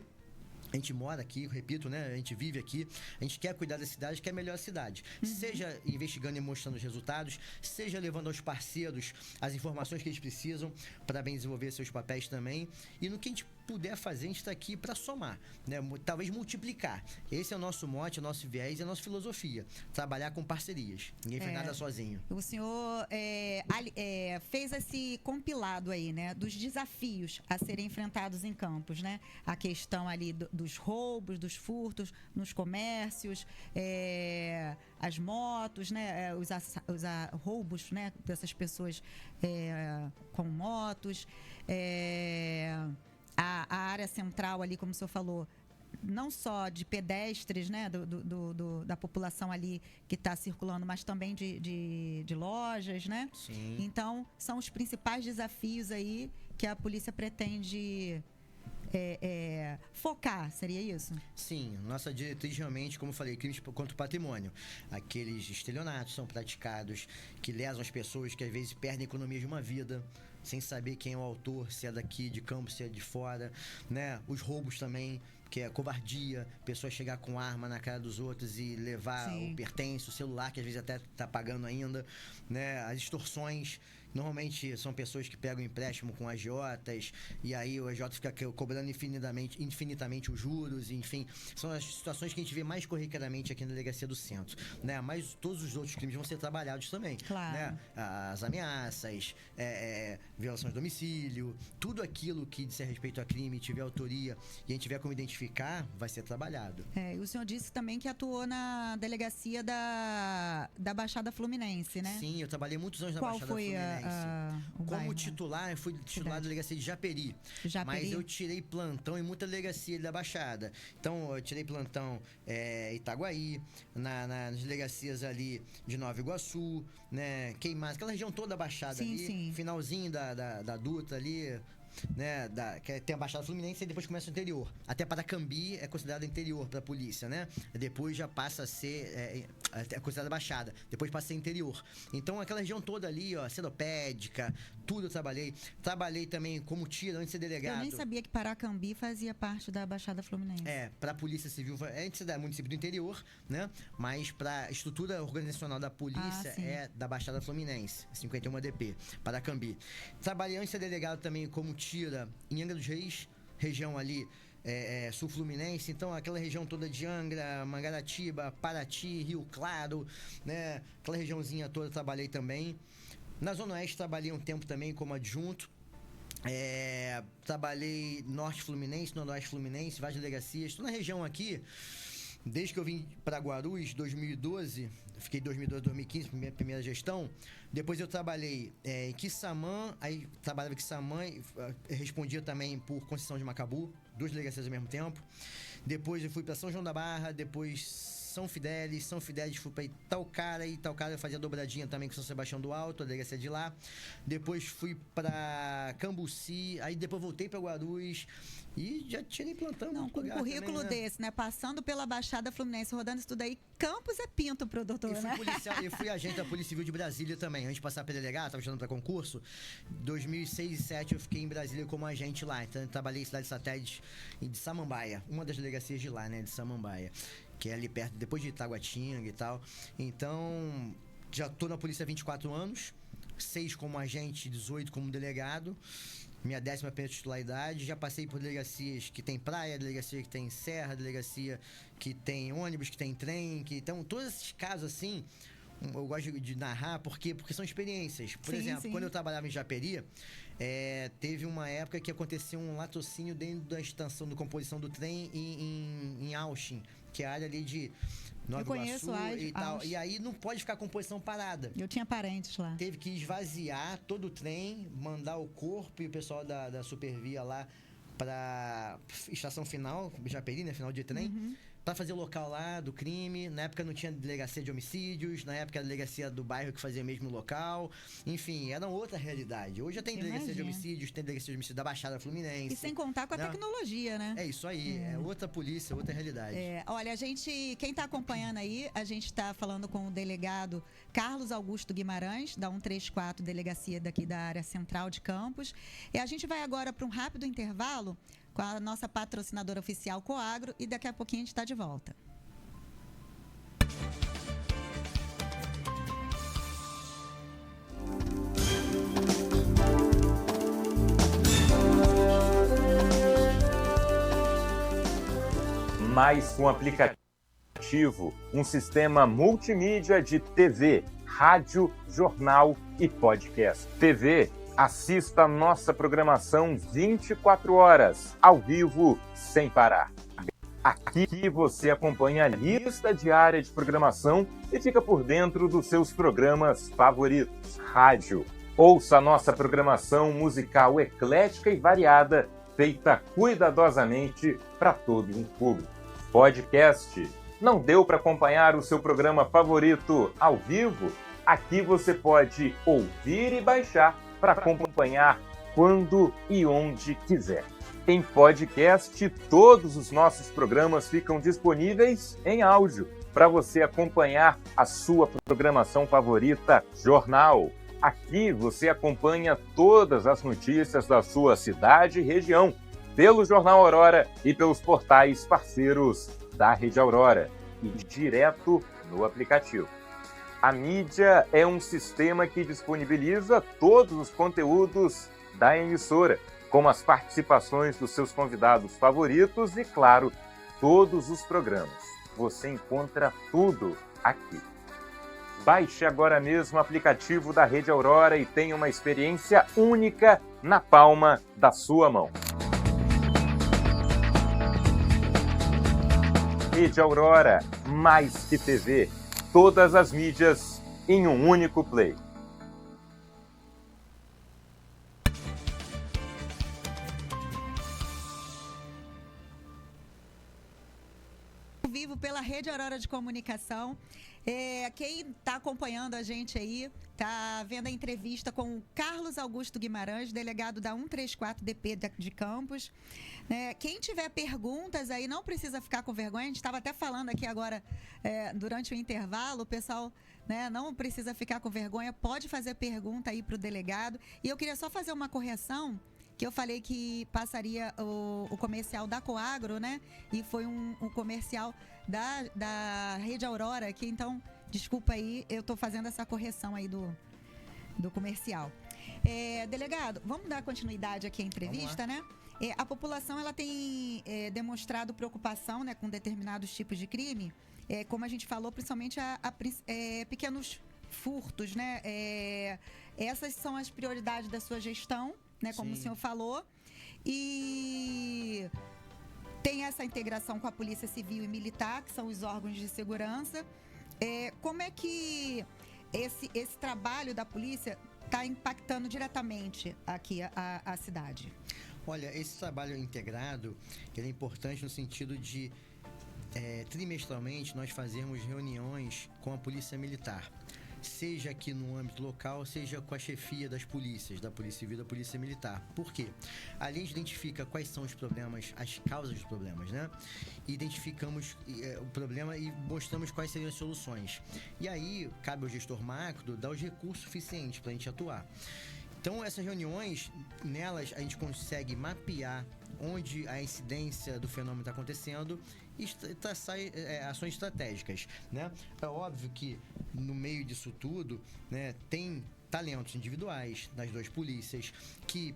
a gente mora aqui, repito, né? A gente vive aqui, a gente quer cuidar da cidade, quer melhorar a cidade. Seja investigando e mostrando os resultados, seja levando aos parceiros as informações que eles precisam para bem desenvolver seus papéis também. E no que a gente puder fazer, a gente está aqui para somar, né? Talvez multiplicar. Esse é o nosso mote, o nosso viés e a nossa filosofia. Trabalhar com parcerias. Ninguém faz nada sozinho. O senhor fez esse compilado aí, né? Dos desafios a serem enfrentados em Campos, né? A questão ali dos roubos, dos furtos nos comércios, as motos, né? Os roubos, né? Dessas pessoas com motos. A área central ali, como o senhor falou, não só de pedestres, né, da população ali que está circulando, mas também de lojas, né? Sim. Então, são os principais desafios aí que a polícia pretende focar, seria isso? Sim, nossa diretriz realmente, como eu falei, crimes contra o patrimônio. Aqueles estelionatos são praticados que lesam as pessoas, que às vezes perdem a economia de uma vida, sem saber quem é o autor, se é daqui de Campos, se é de fora, né? Os roubos também, que é covardia, pessoas chegar com arma na cara dos outros e levar o pertence, o celular, que às vezes até tá pagando ainda, né? As extorsões, normalmente são pessoas que pegam empréstimo com agiotas e aí o agiota fica cobrando infinitamente os juros, enfim, são as situações que a gente vê mais corriqueiramente aqui na Delegacia do Centro, né? Mas todos os outros crimes vão ser trabalhados também, claro, né? As ameaças, violação de domicílio, tudo aquilo que disser respeito a crime, tiver autoria e a gente tiver como identificar, vai ser trabalhado. E o senhor disse também que atuou na delegacia da Baixada Fluminense, né? Sim, eu trabalhei muitos anos na Baixada Fluminense. Como titular, eu fui titular da delegacia de Japeri. Mas eu tirei plantão em muita delegacia da Baixada. Então, eu tirei plantão Itaguaí, nas delegacias ali de Nova Iguaçu, né? Queimadas, aquela região toda da Baixada ali. Finalzinho da Dutra ali. né, que tem a Baixada Fluminense e depois começa o interior. Até Paracambi é considerado interior para a polícia, né? Depois já passa a ser é considerada Baixada, depois passa a ser interior. Então aquela região toda ali, ó, Seropédica, tudo eu trabalhei. Trabalhei também como tiro, antes de ser delegado. Eu nem sabia que Paracambi fazia parte da Baixada Fluminense. Para a Polícia Civil, antes é município do interior, né? Mas para a estrutura organizacional da polícia é da Baixada Fluminense, 51 DP, Paracambi. Trabalhei antes de ser delegado também como tira em Angra dos Reis, região ali sul fluminense, então aquela região toda de Angra, Mangaratiba, Paraty, Rio Claro, né? Aquela regiãozinha toda eu trabalhei também. Na Zona Oeste trabalhei um tempo também como adjunto. Trabalhei Norte Fluminense, Noroeste Fluminense, várias delegacias. Estou na região aqui, desde que eu vim para Guarulhos, 2012, fiquei 2012, 2015, primeira gestão. Depois eu trabalhei em Quissamã, aí trabalhava em Quissamã e respondia também por Conceição de Macabu, 2 delegacias ao mesmo tempo. Depois eu fui para São João da Barra, depois São Fidélis fui para Itaucara, e Itaucara eu fazia dobradinha também com São Sebastião do Alto, a delegacia de lá. Depois fui para Cambuci, aí depois voltei para Guarulhos e já tirei plantão. Não, com um currículo também, desse, né? Passando pela Baixada Fluminense, rodando isso tudo aí, Campos é pinto pro doutor, né? Eu fui agente da Polícia Civil de Brasília também, antes de passar para delegado, estava estudando para concurso. 2006 e 2007 eu fiquei em Brasília como agente lá, então eu trabalhei em cidade satélite de Samambaia, uma das delegacias de lá, né, de Samambaia, que é ali perto, depois de Itaguatinga e tal. Então, já tô na polícia há 24 anos, 6 como agente, 18 como delegado, minha 10ª titularidade. Já passei por delegacias que tem praia, delegacia que tem serra, delegacia que tem ônibus, que tem trem, então todos esses casos assim, eu gosto de narrar porque são experiências. Por exemplo, quando eu trabalhava em Japeri, teve uma época que aconteceu um latrocínio dentro da estação de composição do trem em Auschwitz, que é a área ali de Nova Iguaçu e tal. E aí não pode ficar a composição parada. Eu tinha parentes lá. Teve que esvaziar todo o trem, mandar o corpo e o pessoal da Supervia lá pra estação final, Japeri, né? Final de trem. Pra fazer o local lá do crime. Na época não tinha delegacia de homicídios, na época a delegacia do bairro que fazia mesmo local. Enfim, era outra realidade. Hoje já tem delegacia de homicídios, tem delegacia de homicídios da Baixada Fluminense. E sem contar com a tecnologia, né? É isso aí, é outra polícia, outra realidade. Olha, quem tá acompanhando aí, a gente tá falando com o delegado Carlos Augusto Guimarães, da 134, delegacia daqui da área central de Campos. E a gente vai agora para um rápido intervalo com a nossa patrocinadora oficial Coagro e daqui a pouquinho a gente está de volta. Mais com aplicativo, um sistema multimídia de TV, rádio, jornal e podcast. TV, assista a nossa programação 24 horas, ao vivo, sem parar. Aqui você acompanha a lista diária de programação e fica por dentro dos seus programas favoritos. Rádio, ouça a nossa programação musical eclética e variada, feita cuidadosamente para todo um público. Podcast, não deu para acompanhar o seu programa favorito ao vivo? Aqui você pode ouvir e baixar para acompanhar quando e onde quiser. Em podcast, todos os nossos programas ficam disponíveis em áudio para você acompanhar a sua programação favorita, jornal. Aqui você acompanha todas as notícias da sua cidade e região, pelo Jornal Aurora e pelos portais parceiros da Rede Aurora e direto no aplicativo. A mídia é um sistema que disponibiliza todos os conteúdos da emissora, como as participações dos seus convidados favoritos e, claro, todos os programas. Você encontra tudo aqui. Baixe agora mesmo o aplicativo da Rede Aurora e tenha uma experiência única na palma da sua mão. Rede Aurora, mais que TV. Todas as mídias em um único play. vivo pela Rede Aurora de Comunicação. Quem está acompanhando a gente aí, está vendo a entrevista com o Carlos Augusto Guimarães, delegado da 134DP de Campos. Quem tiver perguntas aí, não precisa ficar com vergonha. A gente estava até falando aqui agora, durante o intervalo, o pessoal, não precisa ficar com vergonha, pode fazer pergunta aí para o delegado. E eu queria só fazer uma correção, que eu falei que passaria o comercial da Coagro, né? E foi um comercial da Rede Aurora aqui, então, desculpa aí, eu tô fazendo essa correção aí do comercial. Delegado, vamos dar continuidade aqui à entrevista, né? A população, ela tem demonstrado preocupação, né, com determinados tipos de crime, como a gente falou, principalmente pequenos furtos, né? Essas são as prioridades da sua gestão, né, como Sim. o senhor falou, e tem essa integração com a Polícia Civil e Militar, que são os órgãos de segurança. Como é que esse trabalho da polícia está impactando diretamente aqui a cidade? Olha, esse trabalho integrado, ele é importante no sentido de, trimestralmente, nós fazermos reuniões com a Polícia Militar. Seja aqui no âmbito local, seja com a chefia das polícias, da Polícia Civil e da Polícia Militar. Por quê? Ali a gente identifica quais são os problemas, as causas dos problemas, né? Identificamos o problema e mostramos quais seriam as soluções. E aí, cabe ao gestor macro dar os recursos suficientes para a gente atuar. Então, essas reuniões, nelas a gente consegue mapear onde a incidência do fenômeno está acontecendo e traçar ações estratégicas, né? É óbvio que no meio disso tudo, né, tem talentos individuais das duas polícias, que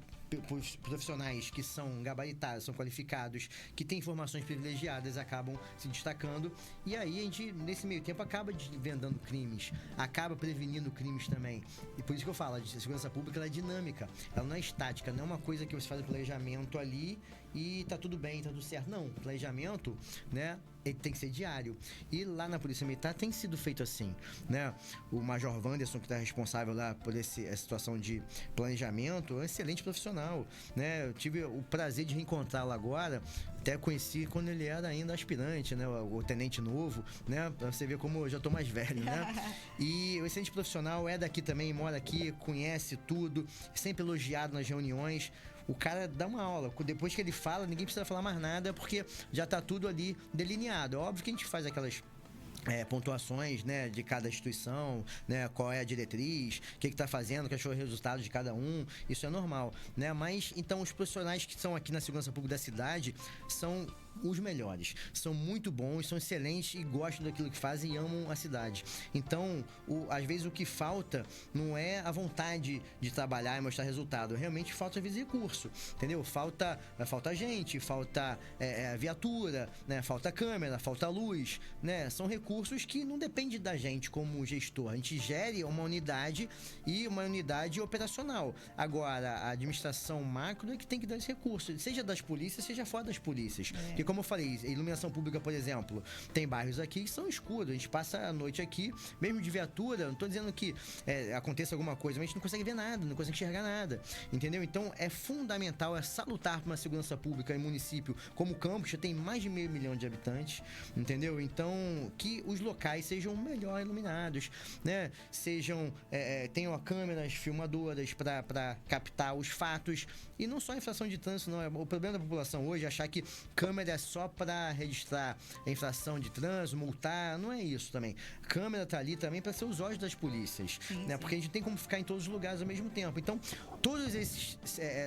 profissionais que são gabaritados, são qualificados, que têm informações privilegiadas, acabam se destacando, e aí a gente, nesse meio tempo, acaba desvendando crimes, acaba prevenindo crimes também. E por isso que eu falo, a segurança pública, ela é dinâmica, ela não é estática, não é uma coisa que você faz o planejamento ali e tá tudo bem, tá tudo certo. Não, o planejamento, né, ele tem que ser diário. E lá na Polícia Militar tem sido feito assim, né? O Major Wanderson, que está responsável lá por essa situação de planejamento, é um excelente profissional, né? Eu tive o prazer de reencontrá-lo agora, até conheci quando ele era ainda aspirante, né? O tenente novo, né? Pra você ver como eu já tô mais velho, né? E o excelente profissional é daqui também, mora aqui, conhece tudo, sempre elogiado nas reuniões. O cara dá uma aula, depois que ele fala, ninguém precisa falar mais nada, porque já tá tudo ali delineado. É óbvio que a gente faz aquelas pontuações, né, de cada instituição, né, qual é a diretriz, o que está fazendo, quais são os resultados de cada um, isso é normal, né? Mas, então, os profissionais que estão aqui na segurança pública da cidade são os melhores, são muito bons, são excelentes e gostam daquilo que fazem e amam a cidade. Então, às vezes o que falta não é a vontade de trabalhar e mostrar resultado, realmente falta às vezes recurso, entendeu? Falta gente, falta viatura, né? Falta câmera, falta luz, né? São recursos que não dependem da gente como gestor, a gente gere uma unidade e uma unidade operacional. Agora, a administração macro é que tem que dar esse recurso, seja das polícias, seja fora das polícias. Porque, como eu falei, a iluminação pública, por exemplo, tem bairros aqui que são escuros, a gente passa a noite aqui, mesmo de viatura, não estou dizendo que aconteça alguma coisa, mas a gente não consegue ver nada, não consegue enxergar nada, entendeu? Então, é fundamental, é salutar para uma segurança pública em município como Campos, já tem mais de 500 mil de habitantes, entendeu? Então, que os locais sejam melhor iluminados, né? Tenham câmeras filmadoras para captar os fatos, e não só a infração de trânsito, não. O problema da população hoje é achar que câmera é só para registrar a infração de trânsito, multar, não é isso também. A câmera tá ali também para ser os olhos das polícias, né? Sim. Porque a gente tem como ficar em todos os lugares ao mesmo tempo. Então, todas essas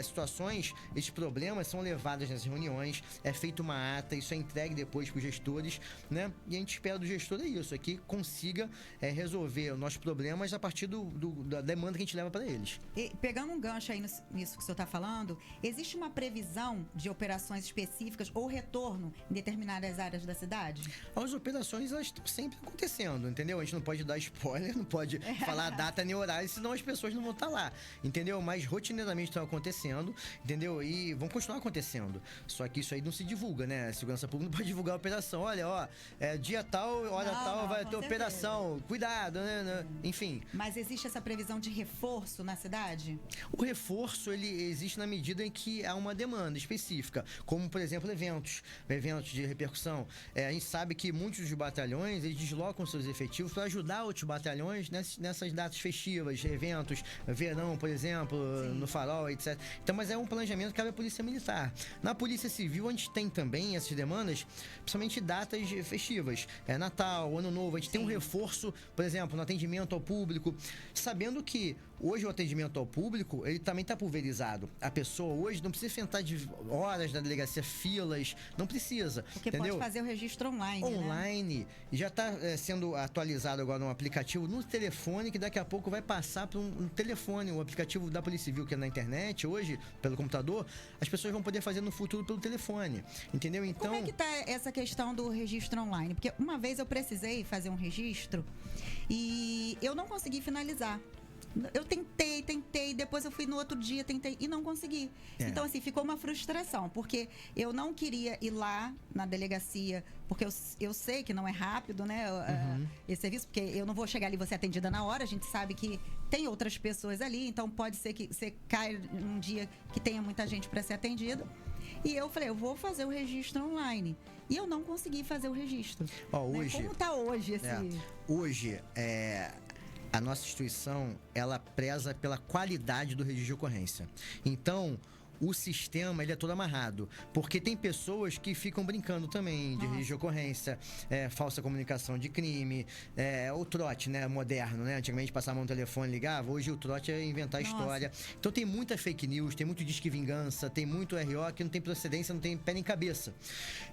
situações, esses problemas são levados nessas reuniões, é feita uma ata, isso é entregue depois para os gestores, né? E a gente espera do gestor isso, que consiga resolver os nossos problemas a partir da demanda que a gente leva para eles. E, pegando um gancho aí nisso que o senhor está falando, existe uma previsão de operações específicas ou retorno em determinadas áreas da cidade? As operações, elas estão sempre acontecendo, entendeu? A gente não pode dar spoiler, não pode falar data nem horário, senão as pessoas não vão estar lá, entendeu? Mas rotineiramente estão acontecendo, entendeu? E vão continuar acontecendo. Só que isso aí não se divulga, né? A segurança pública não pode divulgar a operação. Olha, dia tal, hora tal, vai ter operação. Cuidado, né? Enfim. Mas existe essa previsão de reforço na cidade? O reforço, ele existe na medida em que há uma demanda específica, como, por exemplo, eventos de repercussão. A gente sabe que muitos dos batalhões, eles deslocam seus efetivos para ajudar outros batalhões nessas datas festivas, eventos, verão, por exemplo, no Farol, etc. Então, mas é um planejamento que cabe à Polícia Militar. Na Polícia Civil, a gente tem também essas demandas, principalmente datas festivas. Natal, Ano Novo, a gente tem um reforço, por exemplo, no atendimento ao público, sabendo que hoje o atendimento ao público, ele também está pulverizado. A pessoa hoje não precisa enfrentar de horas na delegacia, filas, não precisa. Porque entendeu? pode fazer o registro online, né? E já está sendo atualizado agora um aplicativo no telefone, que daqui a pouco vai passar para um telefone, um aplicativo da Polícia Civil, que é na internet, hoje, pelo computador, as pessoas vão poder fazer no futuro pelo telefone, entendeu? Então... Como é que está essa questão do registro online? Porque uma vez eu precisei fazer um registro e eu não consegui finalizar. Eu tentei, depois eu fui no outro dia, tentei e não consegui. Então, assim, ficou uma frustração, porque eu não queria ir lá na delegacia, porque eu sei que não é rápido, né, esse serviço, porque eu não vou chegar ali e vou ser atendida na hora, a gente sabe que tem outras pessoas ali, então pode ser que você caia num dia que tenha muita gente para ser atendida. E eu falei, eu vou fazer o registro online. E eu não consegui fazer o registro. Hoje, como está hoje esse... Hoje, a nossa instituição, ela preza pela qualidade do registro de ocorrência. Então, o sistema, ele é todo amarrado. Porque tem pessoas que ficam brincando também de registro de ocorrência, falsa comunicação de crime, o trote, né, moderno, né? Antigamente passava um telefone, ligava, hoje o trote é inventar história. Então tem muita fake news, tem muito disque vingança, tem muito RO que não tem procedência, não tem pé nem cabeça.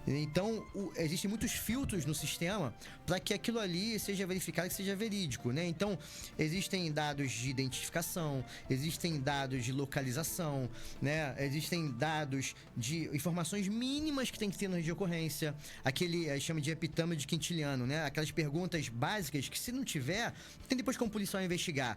Então, existem muitos filtros no sistema para que aquilo ali seja verificado, que seja verídico, né? Então, existem dados de identificação, existem dados de localização, né? Existem dados de informações mínimas que tem que ter no registro de ocorrência, aquele chama de epitâmio de quintiliano, né? Aquelas perguntas básicas que, se não tiver, tem depois como o policial investigar.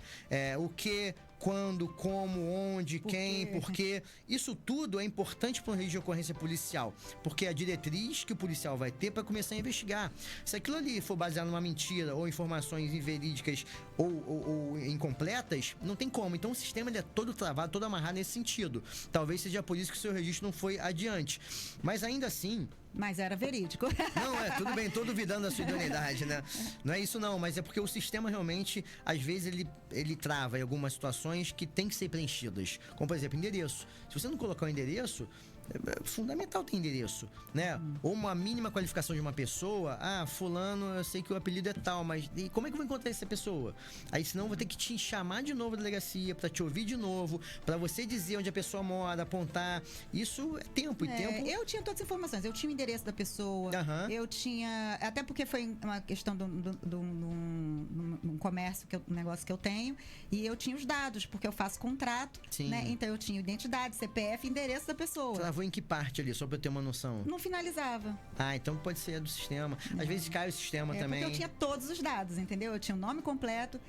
O que, quando, como, onde, quem, por quê. Isso tudo é importante para um registro de ocorrência policial, porque é a diretriz que o policial vai ter para começar a investigar. Se aquilo ali for baseado numa mentira ou informações inverídicas ou incompletas, não tem como. Então o sistema ele é todo travado, todo amarrado nesse sentido. Talvez seja por isso que o seu registro não foi adiante. Mas ainda assim... Mas era verídico. Não, tudo bem, tô duvidando da sua idoneidade, né? Não é isso não, mas é porque o sistema realmente, às vezes, ele trava em algumas situações que tem que ser preenchidas. Como, por exemplo, endereço. Se você não colocar o endereço, é fundamental ter endereço, né? Ou uma mínima qualificação de uma pessoa. Fulano, eu sei que o apelido é tal, mas e como é que eu vou encontrar essa pessoa? Aí, senão, eu vou ter que te chamar de novo da delegacia, pra te ouvir de novo, pra você dizer onde a pessoa mora, apontar. Isso é tempo, e tempo... Eu tinha todas as informações, eu tinha o endereço da pessoa, eu tinha... Até porque foi uma questão de um comércio, um negócio que eu tenho, e eu tinha os dados, porque eu faço contrato, né? Então, eu tinha identidade, CPF, endereço da pessoa. Vou em que parte ali, só pra eu ter uma noção? Não finalizava. Então pode ser do sistema. Às vezes cai o sistema também. Porque eu tinha todos os dados, entendeu? Eu tinha o nome completo,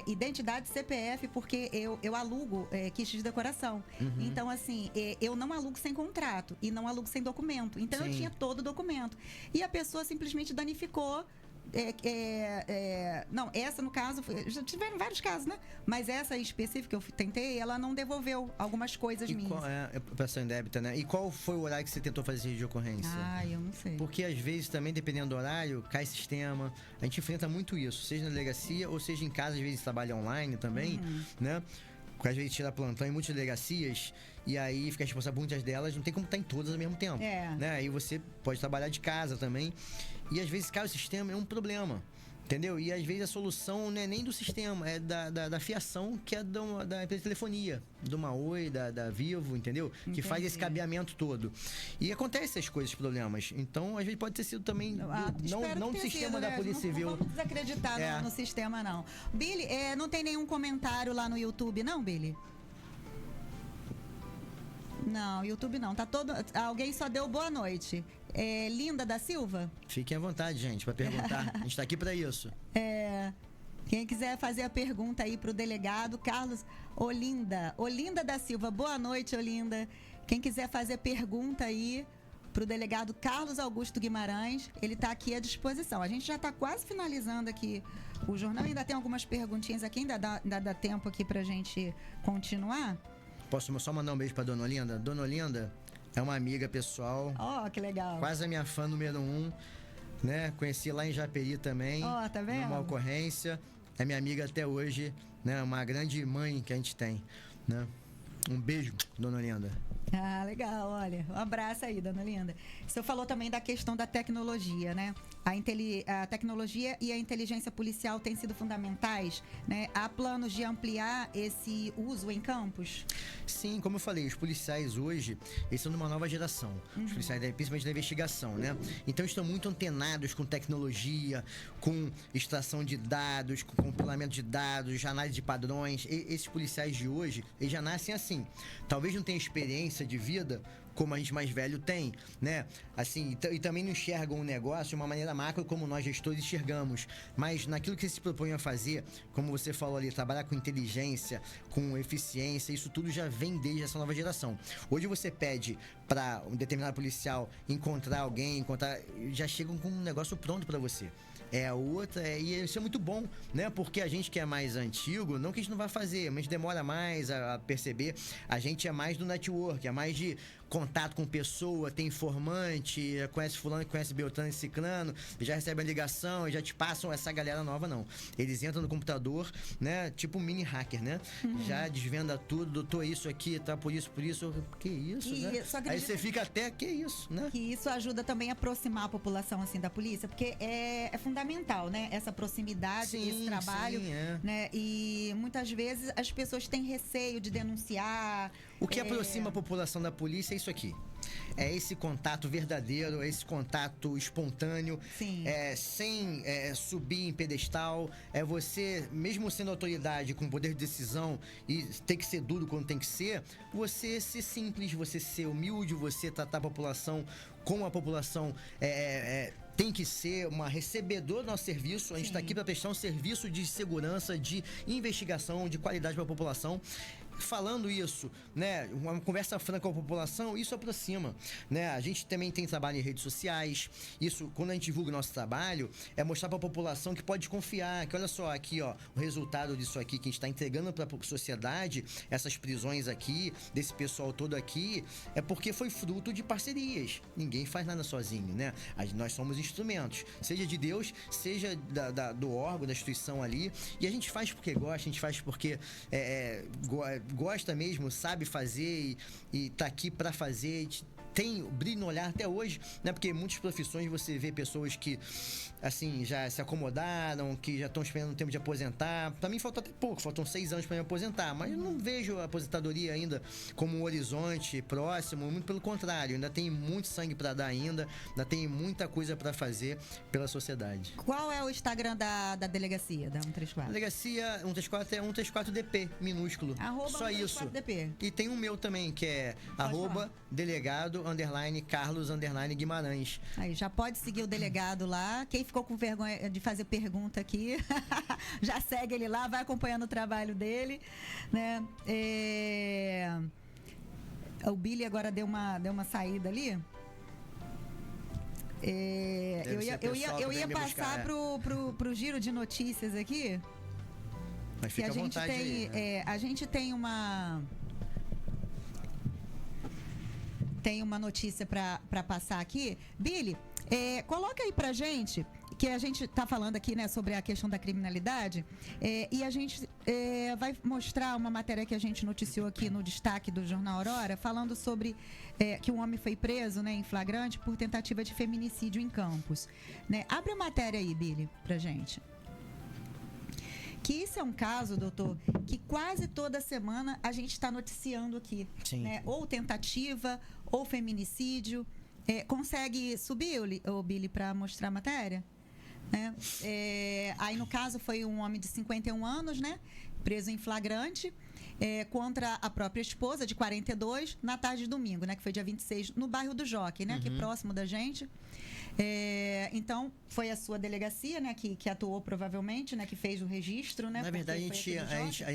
identidade, CPF, porque eu alugo kits de decoração. Então, assim, eu não alugo sem contrato e não alugo sem documento. Então, eu tinha todo o documento. E a pessoa simplesmente danificou. Não, essa no caso, já tiveram vários casos, né? Mas essa em específico que eu tentei, ela não devolveu algumas coisas minhas. Qual é a operação indébita, né? E qual foi o horário que você tentou fazer registro de ocorrência? Eu não sei. Porque às vezes também, dependendo do horário, cai sistema. A gente enfrenta muito isso, seja na delegacia ou seja em casa, às vezes trabalha online também, né? Porque às vezes tira plantão em muitas delegacias e aí fica responsável por muitas delas, não tem como estar em todas ao mesmo tempo. Né? Aí você pode trabalhar de casa também. E às vezes cai o sistema, é um problema. Entendeu? E às vezes a solução não é nem do sistema, é da fiação que é da empresa de telefonia, do Oi, da Vivo, entendeu? Entendi. Que faz esse cabeamento todo. E acontece essas coisas, problemas. Então, às vezes pode ter sido também não do sistema da Polícia Civil. Não vamos desacreditar no sistema, não. Billy, não tem nenhum comentário lá no YouTube, não, Billy? Não, YouTube não. Tá todo. Alguém só deu boa noite. Linda da Silva? Fiquem à vontade, gente, para perguntar. A gente tá aqui para isso. Quem quiser fazer a pergunta aí pro delegado Carlos Olinda. Olinda da Silva. Boa noite, Olinda. Quem quiser fazer pergunta aí pro delegado Carlos Augusto Guimarães, ele tá aqui à disposição. A gente já tá quase finalizando aqui o jornal. Ainda tem algumas perguntinhas aqui, ainda dá tempo aqui pra gente continuar. Posso só mandar um beijo pra Dona Olinda? Dona Olinda é uma amiga pessoal. Ó, que legal. Quase a minha fã número 1, né? Conheci lá em Japeri também. Ó, tá vendo? Numa ocorrência. É minha amiga até hoje, né? Uma grande mãe que a gente tem, né? Um beijo, Dona Olinda. Ah, legal, olha. Um abraço aí, Dona Linda. O senhor falou também da questão da tecnologia, né? A tecnologia e a inteligência policial têm sido fundamentais, né? Há planos de ampliar esse uso em campos? Sim, como eu falei, os policiais hoje, eles são de uma nova geração. Os policiais, principalmente da investigação, né? Então, estão muito antenados com tecnologia, com extração de dados, com compilamento de dados, análise de padrões. Esses policiais de hoje, eles já nascem assim. Talvez não tenham experiência de vida como a gente mais velho tem, né? Assim, e também não enxergam o negócio de uma maneira macro como nós gestores enxergamos, mas naquilo que eles se propõem a fazer, como você falou ali, trabalhar com inteligência, com eficiência, isso tudo já vem desde essa nova geração. Hoje você pede para um determinado policial encontrar alguém, já chegam com um negócio pronto para você. E isso é muito bom, né? Porque a gente que é mais antigo, não que a gente não vai fazer, mas demora mais a perceber. A gente é mais do network, é mais de contato com pessoa, tem informante, conhece fulano, conhece Beltrano e Ciclano, já recebe a ligação, já te passam essa galera nova, não. Eles entram no computador, né? Tipo um mini hacker, né? Já desvenda tudo, doutor, isso aqui, tá por isso, que isso, né? Aí você fica até, que isso, né? Que isso ajuda também a aproximar a população, assim, da polícia, porque é fundamental, né? Essa proximidade, esse trabalho, né? E muitas vezes as pessoas têm receio de denunciar. O que aproxima a população da polícia é isso aqui. É esse contato verdadeiro, é esse contato espontâneo, sem subir em pedestal. É você, mesmo sendo autoridade com poder de decisão e ter que ser duro quando tem que ser, você ser simples, você ser humilde, você tratar a população como a população tem que ser uma recebedora do nosso serviço. A gente está aqui para prestar um serviço de segurança, de investigação, de qualidade para a população. Falando isso, né, uma conversa franca com a população, isso aproxima, né? A gente também tem trabalho em redes sociais. Isso, quando a gente divulga o nosso trabalho, é mostrar para a população que pode confiar, que olha só aqui, ó, o resultado disso aqui que a gente está entregando para a sociedade, essas prisões aqui, desse pessoal todo aqui, é porque foi fruto de parcerias. Ninguém faz nada sozinho, né? Nós somos instrumentos, seja de Deus, seja do órgão, da instituição ali, e a gente faz porque gosta, a gente faz porque gosta mesmo, sabe fazer e tá aqui para fazer, tem brilho no olhar até hoje, né? Porque em muitas profissões você vê pessoas que, assim, já se acomodaram, que já estão esperando o tempo de aposentar. Pra mim falta até pouco, faltam 6 anos para me aposentar, mas eu não vejo a aposentadoria ainda como um horizonte próximo, muito pelo contrário, ainda tem muito sangue para dar ainda tem muita coisa para fazer pela sociedade. Qual é o Instagram da delegacia, da 134? Delegacia 134 é 134DP, minúsculo. Só 134DP. Isso. E tem o meu também, que é @delegado_Carlos_Guimarães. Aí, já pode seguir o delegado lá. Quem ficou com vergonha de fazer pergunta aqui, já segue ele lá, vai acompanhando o trabalho dele, né? O Billy agora deu uma saída ali. Eu ia passar pro giro de notícias aqui. Mas fica à vontade aí, né? A gente tem uma notícia para passar aqui. Billy, coloca aí pra gente, que a gente tá falando aqui, né, sobre a questão da criminalidade, e a gente vai mostrar uma matéria que a gente noticiou aqui no destaque do Jornal Aurora, falando sobre que um homem foi preso, né, em flagrante por tentativa de feminicídio em Campos, né? Abre a matéria aí, Billy, pra gente. Que isso é um caso, doutor, que quase toda semana a gente está noticiando aqui. Sim. Né? Ou tentativa, ou feminicídio. Consegue subir, o Billy, para mostrar a matéria? Né? Aí, no caso, foi um homem de 51 anos, né? Preso em flagrante, contra a própria esposa, de 42, na tarde de domingo, né? Que foi dia 26, no bairro do Jockey, né? Aqui próximo da gente. Então, foi a sua delegacia, né, que atuou provavelmente, né, que fez o registro, né? Na verdade, a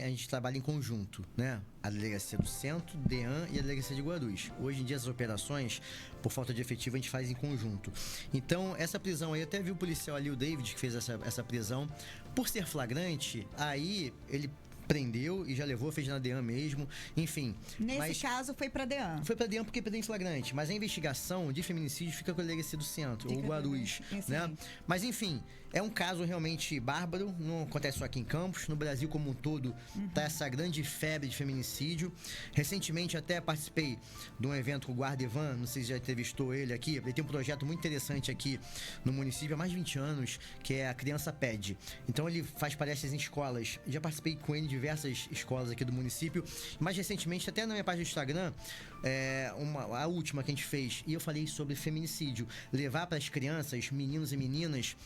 gente trabalha em conjunto, né? A delegacia do Centro, DEAN e a delegacia de Guarulhos. Hoje em dia, as operações, por falta de efetivo, a gente faz em conjunto. Então, essa prisão aí, até vi o policial ali, o David, que fez essa prisão. Por ser flagrante, aí ele prendeu e já levou, fez na DEAN mesmo, enfim. Nesse caso foi pra DEAN. Foi pra DEAN porque prendeu em flagrante, mas a investigação de feminicídio fica com a Delegacia do Centro, ou Guarulhos, né? Mas enfim, é um caso realmente bárbaro, não acontece só aqui em Campos, no Brasil como um todo tá essa grande febre de feminicídio. Recentemente até participei de um evento com o Guarda Ivan, não sei se já entrevistou ele aqui, ele tem um projeto muito interessante aqui no município há mais de 20 anos, que é a Criança Pede. Então ele faz palestras em escolas, já participei com ele em diversas escolas aqui do município, mais recentemente até na minha página do Instagram, a última que a gente fez, e eu falei sobre feminicídio, levar para as crianças, meninos e meninas,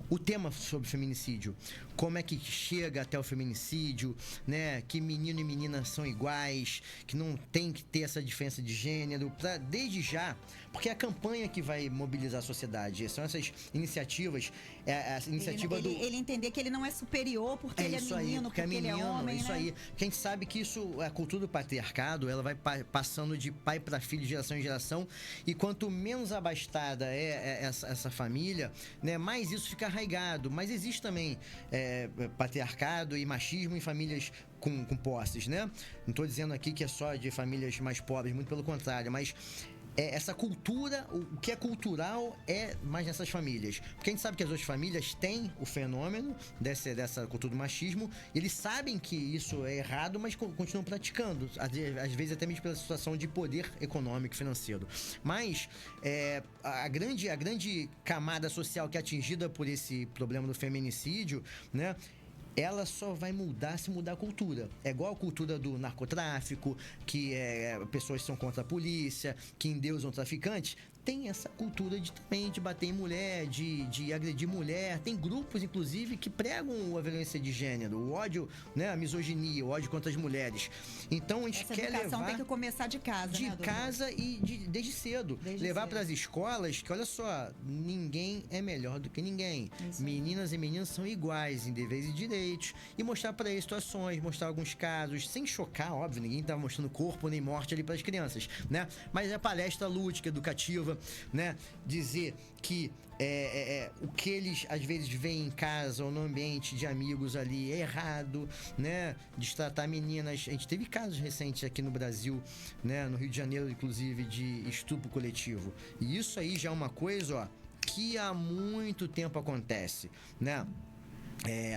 o tema sobre feminicídio, como é que chega até o feminicídio, né? Que menino e menina são iguais, que não tem que ter essa diferença de gênero, desde já, porque é a campanha que vai mobilizar a sociedade, são essas iniciativas, a iniciativa ele entender que ele não é superior porque ele é menino, porque ele é homem, isso, né? Aí, porque a gente sabe que isso, a cultura do patriarcado, ela vai passando de pai para filho, de geração em geração, e quanto menos abastada é essa família, né, mais isso fica arraigado. Mas existe também patriarcado e machismo em famílias com posses, né? Não estou dizendo aqui que é só de famílias mais pobres, muito pelo contrário, mas essa cultura, o que é cultural é mais nessas famílias. Porque a gente sabe que as outras famílias têm o fenômeno dessa cultura do machismo, e eles sabem que isso é errado, mas continuam praticando, às vezes até mesmo pela situação de poder econômico e financeiro. Mas a grande camada social que é atingida por esse problema do feminicídio, né, ela só vai mudar se mudar a cultura. É igual a cultura do narcotráfico, que pessoas são contra a polícia, que endeusam traficantes. Tem essa cultura também de bater em mulher, de agredir mulher. Tem grupos, inclusive, que pregam a violência de gênero, o ódio, né, a misoginia, o ódio contra as mulheres. Então, a gente quer levar... Essa educação tem que começar de casa, de casa e desde cedo. Levar para as escolas, que olha só, ninguém é melhor do que ninguém. Isso. Meninas e meninos são iguais em deveres e direitos. E mostrar para eles situações, mostrar alguns casos, sem chocar, óbvio, ninguém tá mostrando corpo nem morte ali para as crianças, né? Mas é palestra lúdica, educativa, né? Dizer que o que eles às vezes veem em casa ou no ambiente de amigos ali é errado, né? Destratar meninas. A gente teve casos recentes aqui no Brasil, né? No Rio de Janeiro, inclusive, de estupro coletivo. E isso aí já é uma coisa, ó, que há muito tempo acontece, né?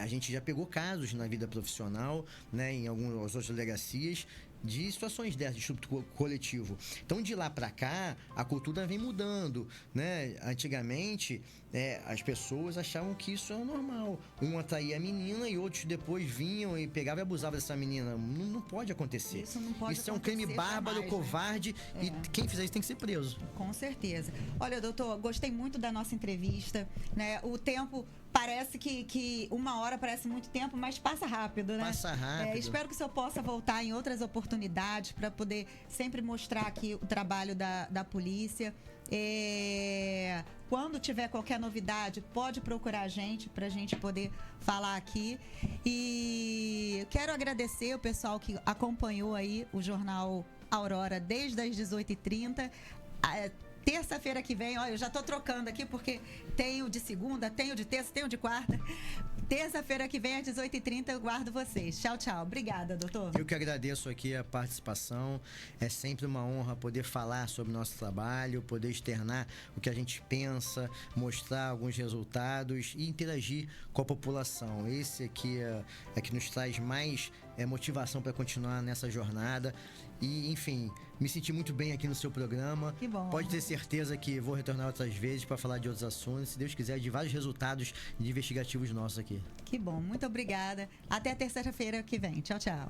A gente já pegou casos na vida profissional, né? Em algumas outras delegacias, de situações dessas, de estupro coletivo. Então, de lá para cá, a cultura vem mudando, né? Antigamente, as pessoas achavam que isso era normal. Um atraía a menina e outros depois vinham e pegavam e abusavam dessa menina. Não pode acontecer. Isso não pode Isso é um crime bárbaro, jamais, covarde, né? E quem fizer isso tem que ser preso. Com certeza. Olha, doutor, gostei muito da nossa entrevista, né? O tempo... Parece que 1 hora parece muito tempo, mas passa rápido, né? Passa rápido. Espero que o senhor possa voltar em outras oportunidades para poder sempre mostrar aqui o trabalho da polícia. Quando tiver qualquer novidade, pode procurar a gente para a gente poder falar aqui. E quero agradecer o pessoal que acompanhou aí o Jornal Aurora desde as 18h30. Terça-feira que vem, ó, eu já tô trocando aqui porque tenho de segunda, tenho de terça, tenho de quarta. Terça-feira que vem, às 18h30, eu guardo vocês. Tchau, tchau. Obrigada, doutor. Eu que agradeço aqui a participação. É sempre uma honra poder falar sobre o nosso trabalho, poder externar o que a gente pensa, mostrar alguns resultados e interagir com a população. Esse aqui é que nos traz mais motivação para continuar nessa jornada. E, enfim, me senti muito bem aqui no seu programa. Que bom. Pode ter certeza que vou retornar outras vezes para falar de outros assuntos, se Deus quiser, de vários resultados investigativos nossos aqui. Que bom, muito obrigada. Até a terça-feira que vem. Tchau, tchau.